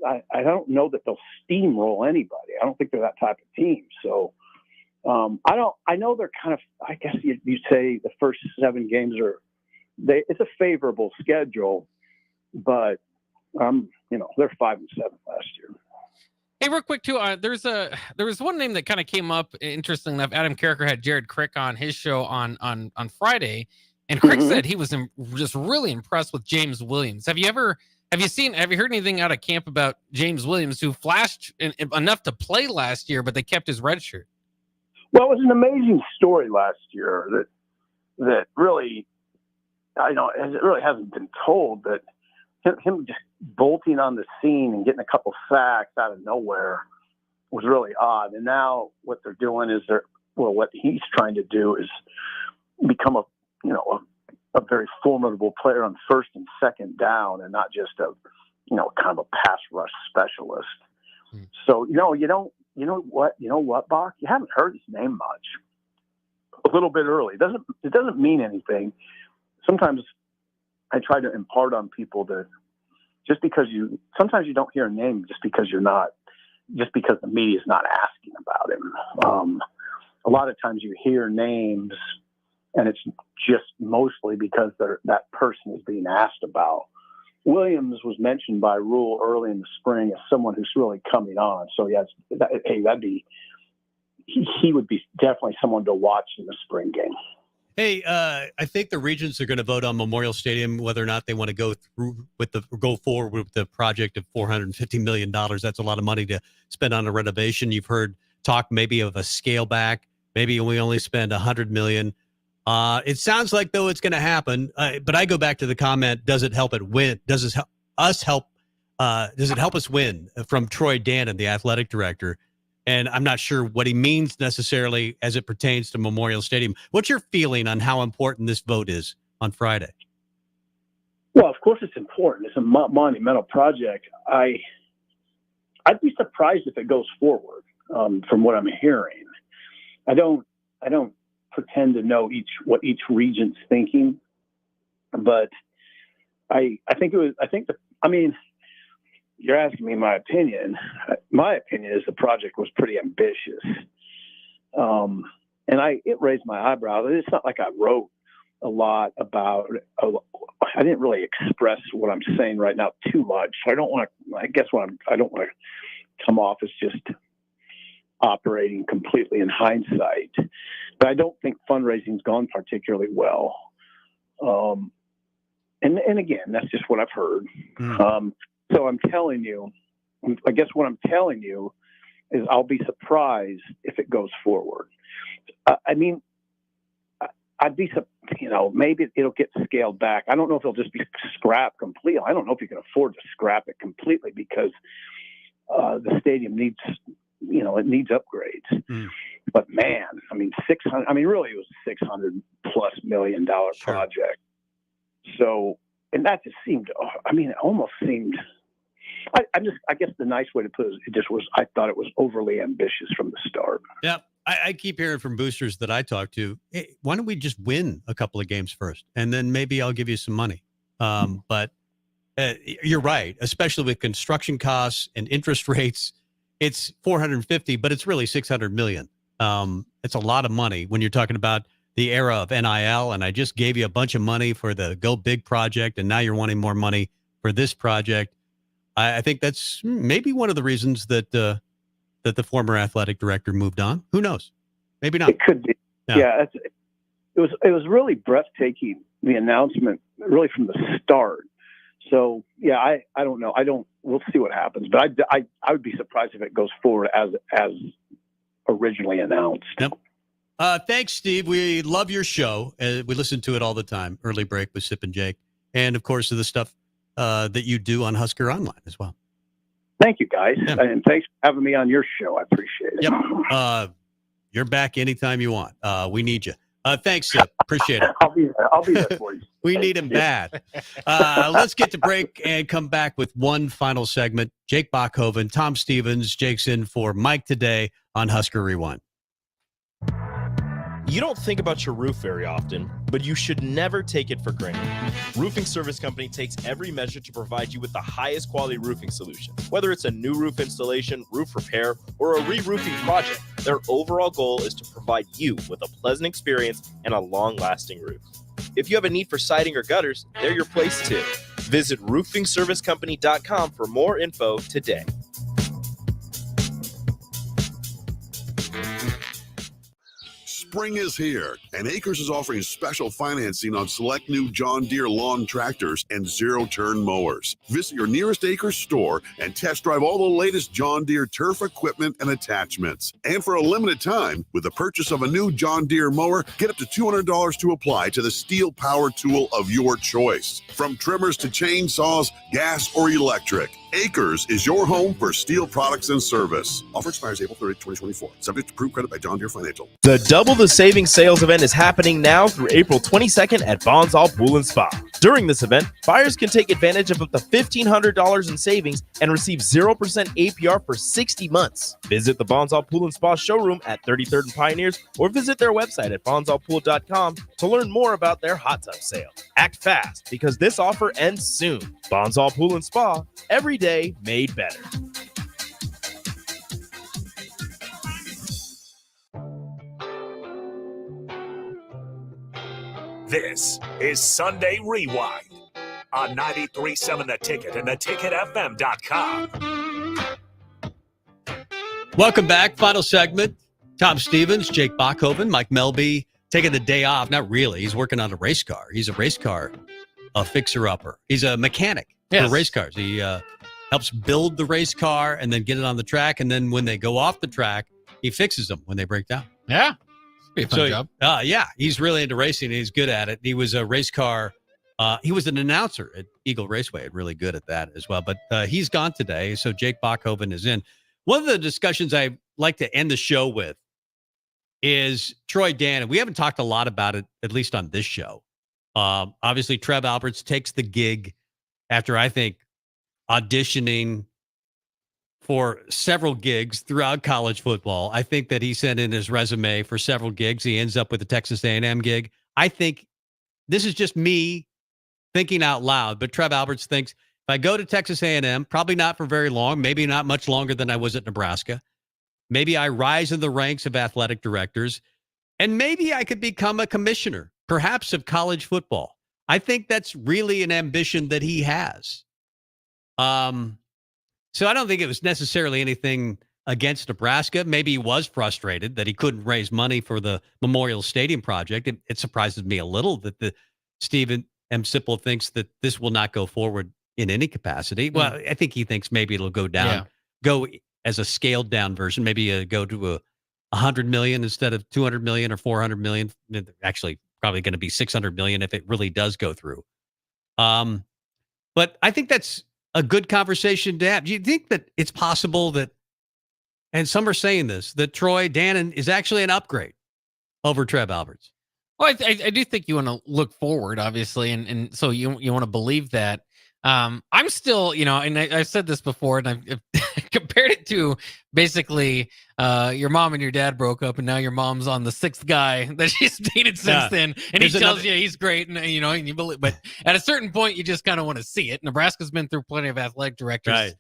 I don't know that they'll steamroll anybody. I don't think they're that type of team. So I know they're kind of. I guess you'd say the first 7 games it's a favorable schedule, but they're 5-7 last year. Hey, real quick too. There was one name that kind of came up. Interesting enough, Adam Carricker had Jared Crick on his show on Friday, and Crick said he was just really impressed with James Williams. Have you heard anything out of camp about James Williams, who flashed enough to play last year, but they kept his red shirt? Well, it was an amazing story last year that really, it really hasn't been told, but him just bolting on the scene and getting a couple sacks out of nowhere was really odd. And now what they're doing is what he's trying to do is become a very formidable player on first and second down, and not just a kind of a pass rush specialist. So you know what, Bach? You haven't heard his name much. A little bit early. It doesn't mean anything. Sometimes I try to impart on people that sometimes you don't hear a name just because the media is not asking about him. A lot of times you hear names and it's just mostly because that person is being asked about. Williams was mentioned by Rule early in the spring as someone who's really coming on. So yes, he would be definitely someone to watch in the spring game. Hey, I think the Regents are going to vote on Memorial Stadium whether or not they want to go forward with the project of $450 million. That's a lot of money to spend on a renovation. You've heard talk maybe of a scale back. Maybe we only spend $100 million. It sounds like though it's going to happen. But I go back to the comment: does it help it win? Does it help us win? From Troy Dannon, the athletic director. And I'm not sure what he means necessarily as it pertains to Memorial Stadium. What's your feeling on how important this vote is on Friday? Well, of course it's important. It's a monumental project. I'd be surprised if it goes forward. From what I'm hearing, I don't pretend to know what each region's thinking, but I think you're asking me my opinion. My opinion is the project was pretty ambitious. And it raised my eyebrows. It's not like I wrote a lot about it. I didn't really express what I'm saying right now too much. I don't want to come off as just operating completely in hindsight, but I don't think fundraising's gone particularly well. And again, that's just what I've heard. So I'm telling you, I guess what I'm telling you is I'll be surprised if it goes forward. I'd be, maybe it'll get scaled back. I don't know if it'll just be scrapped completely. I don't know if you can afford to scrap it completely because the stadium needs upgrades. But man, I mean, 600. I mean, really, it was a $600+ million project. So, and that just seemed. I mean, it almost seemed. I guess the nice way to put it is, it just was. I thought it was overly ambitious from the start. Yeah, I keep hearing from boosters that I talk to, hey, why don't we just win a couple of games first, and then maybe I'll give you some money. But you're right, especially with construction costs and interest rates. It's 450, but it's really 600 million. It's a lot of money when you're talking about the era of NIL. And I just gave you a bunch of money for the Go Big project, and now you're wanting more money for this project. I think that's maybe one of the reasons that the former athletic director moved on. Who knows? Maybe not. It could be. Yeah, it was really breathtaking, the announcement, really from the start. So yeah, I don't know. We'll see what happens, but I would be surprised if it goes forward as originally announced. Yep. Thanks, Steve. We love your show. We listen to it all the time. Early Break with Sip and Jake, and of course the stuff that you do on Husker Online as well. Thank you, guys, and thanks for having me on your show. I appreciate it. Yep. You're back anytime you want. We need you. Thanks, Sip. Appreciate it. I'll be there for you. We need him bad. Let's get to break and come back with one final segment. Jake Bachhoven, Tom Stevens. Jake's in for Mike today on Husker Rewind. You don't think about your roof very often, but you should never take it for granted. Roofing Service Company takes every measure to provide you with the highest quality roofing solution. Whether it's a new roof installation, roof repair, or a re-roofing project, their overall goal is to provide you with a pleasant experience and a long-lasting roof. If you have a need for siding or gutters, they're your place too. Visit roofingservicecompany.com for more info today. Spring is here, and Acres is offering special financing on select new John Deere lawn tractors and zero-turn mowers. Visit your nearest Acres store and test drive all the latest John Deere turf equipment and attachments. And for a limited time, with the purchase of a new John Deere mower, get up to $200 to apply to the steel power tool of your choice. From trimmers to chainsaws, gas or electric, Acres is your home for steel products and service. Offer expires April 30, 2024. Subject to approved credit by John Deere Financial. The Double the Savings sales event is happening now through April 22nd at Bonsall Pool and Spa. During this event, buyers can take advantage of up to $1,500 in savings and receive 0% APR for 60 months. Visit the Bonsall Pool and Spa showroom at 33rd and Pioneers or visit their website at bonsallpool.com to learn more about their hot tub sale. Act fast because this offer ends soon. Bonsall Pool and Spa, every day made better. This is Sunday Rewind on 93.7 The Ticket and theticketfm.com. Welcome back. Final segment. Tom Stevens, Jake Bachhoven, Mike Melby taking the day off. Not really. He's working on a race car. He's a race car fixer-upper. He's a mechanic for race cars. He helps build the race car and then get it on the track. And then when they go off the track, he fixes them when they break down. Yeah. Be a fun job. Yeah, he's really into racing. And he's good at it. He was a race car. He was an announcer at Eagle Raceway. Really good at that as well. But he's gone today. So Jake Bachhoven is in. One of the discussions I like to end the show with is Troy Dan. And we haven't talked a lot about it, at least on this show. Obviously, Trev Alberts takes the gig after, I think, auditioning for several gigs throughout college football. I think that he sent in his resume for several gigs. He ends up with the Texas A&M gig. I think this is just me thinking out loud, but Trev Alberts thinks if I go to Texas A&M, probably not for very long, maybe not much longer than I was at Nebraska. Maybe I rise in the ranks of athletic directors, and maybe I could become a commissioner, perhaps of college football. I think that's really an ambition that he has. So I don't think it was necessarily anything against Nebraska. Maybe he was frustrated that he couldn't raise money for the Memorial Stadium project. It surprises me a little that the Stephen M. Sipple thinks that this will not go forward in any capacity. Well, I think he thinks maybe it'll go down, go as a scaled down version, maybe go to $100 million instead of $200 million or $400 million. Actually, probably going to be $600 million if it really does go through. But I think that's a good conversation to have. Do you think that it's possible that and some are saying this, that Troy Dannon is actually an upgrade over Trev Alberts. Well, I do think you want to look forward, obviously, and so you want to believe that. I'm still, and I've said this before, and I've compared it to basically your mom and your dad broke up, and now your mom's on the sixth guy that she's dated since then, and he tells you he's great, and and you believe. But at a certain point, you just kind of want to see it. Nebraska's been through plenty of athletic directors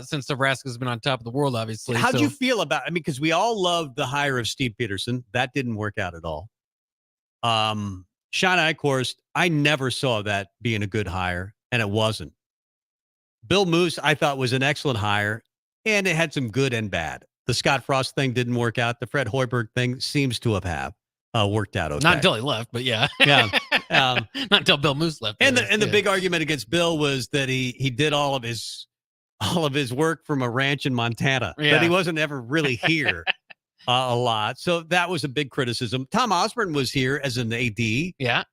since Nebraska's been on top of the world, obviously. How'd you feel about? I mean, because we all loved the hire of Steve Peterson, that didn't work out at all. Sean Eichhorst, I never saw that being a good hire, and it wasn't. Bill Moose, I thought, was an excellent hire, and it had some good and bad. The Scott Frost thing didn't work out. The Fred Hoiberg thing seems to have worked out okay. Not until he left, but yeah. Not until Bill Moose left. And the big argument against Bill was that he did all of his work from a ranch in Montana, that he wasn't ever really here. A lot. So that was a big criticism. Tom Osborne was here as an AD. Yeah.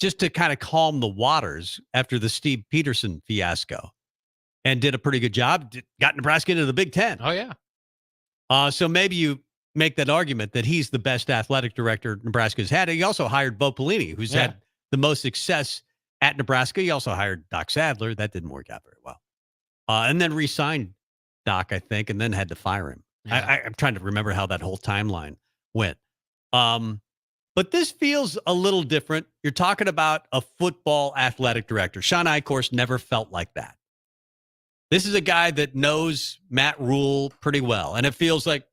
Just to kind of calm the waters after the Steve Peterson fiasco, and did a pretty good job. Got Nebraska into the Big Ten. Oh, yeah. So maybe you make that argument that he's the best athletic director Nebraska's had. He also hired Bo Pelini, who's had the most success at Nebraska. He also hired Doc Sadler. That didn't work out very well. And then re-signed Doc, I think, and then had to fire him. Yeah. I'm trying to remember how that whole timeline went. But this feels a little different. You're talking about a football athletic director. Sean Eichhorst never felt like that. This is a guy that knows Matt Rule pretty well. And it feels like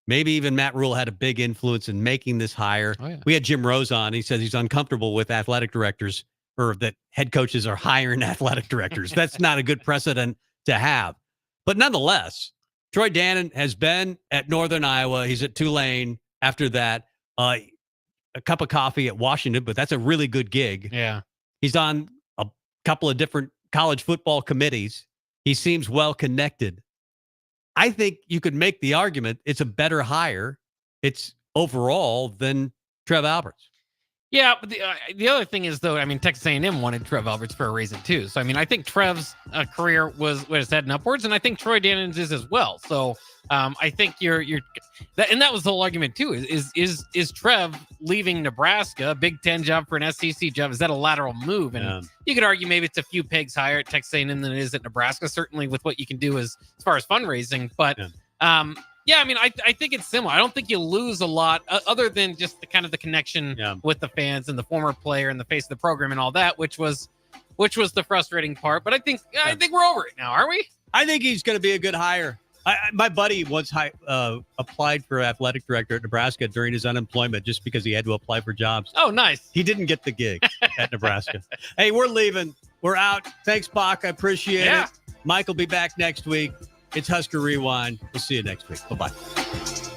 maybe even Matt Rule had a big influence in making this hire. Oh, yeah. We had Jim Rose on. He says he's uncomfortable with athletic directors, or that head coaches are hiring athletic directors. That's not a good precedent to have. But nonetheless, Troy Dannon has been at Northern Iowa. He's at Tulane. After that, a cup of coffee at Washington, but that's a really good gig. Yeah. He's on a couple of different college football committees. He seems well connected. I think you could make the argument it's a better hire. It's overall than Trev Alberts. Yeah, but the other thing is, though, I mean, Texas A&M wanted Trev Alberts for a reason, too. So, I mean, I think Trev's career was heading upwards, and I think Troy Dannon's is as well. So, I think and that was the whole argument, too, is Trev leaving Nebraska, Big Ten job for an SEC job, is that a lateral move? And you could argue maybe it's a few pegs higher at Texas A&M than it is at Nebraska, certainly with what you can do as far as fundraising. But, yeah, I mean, I think it's similar. I don't think you lose a lot other than just the kind of the connection with the fans and the former player and the face of the program and all that, which was the frustrating part. But I think we're over it now, aren't we? I think he's going to be a good hire. My buddy once applied for athletic director at Nebraska during his unemployment just because he had to apply for jobs. Oh, nice. He didn't get the gig at Nebraska. Hey, we're leaving. We're out. Thanks, Bach. I appreciate it. Mike will be back next week. It's Husker Rewind. We'll see you next week. Bye-bye.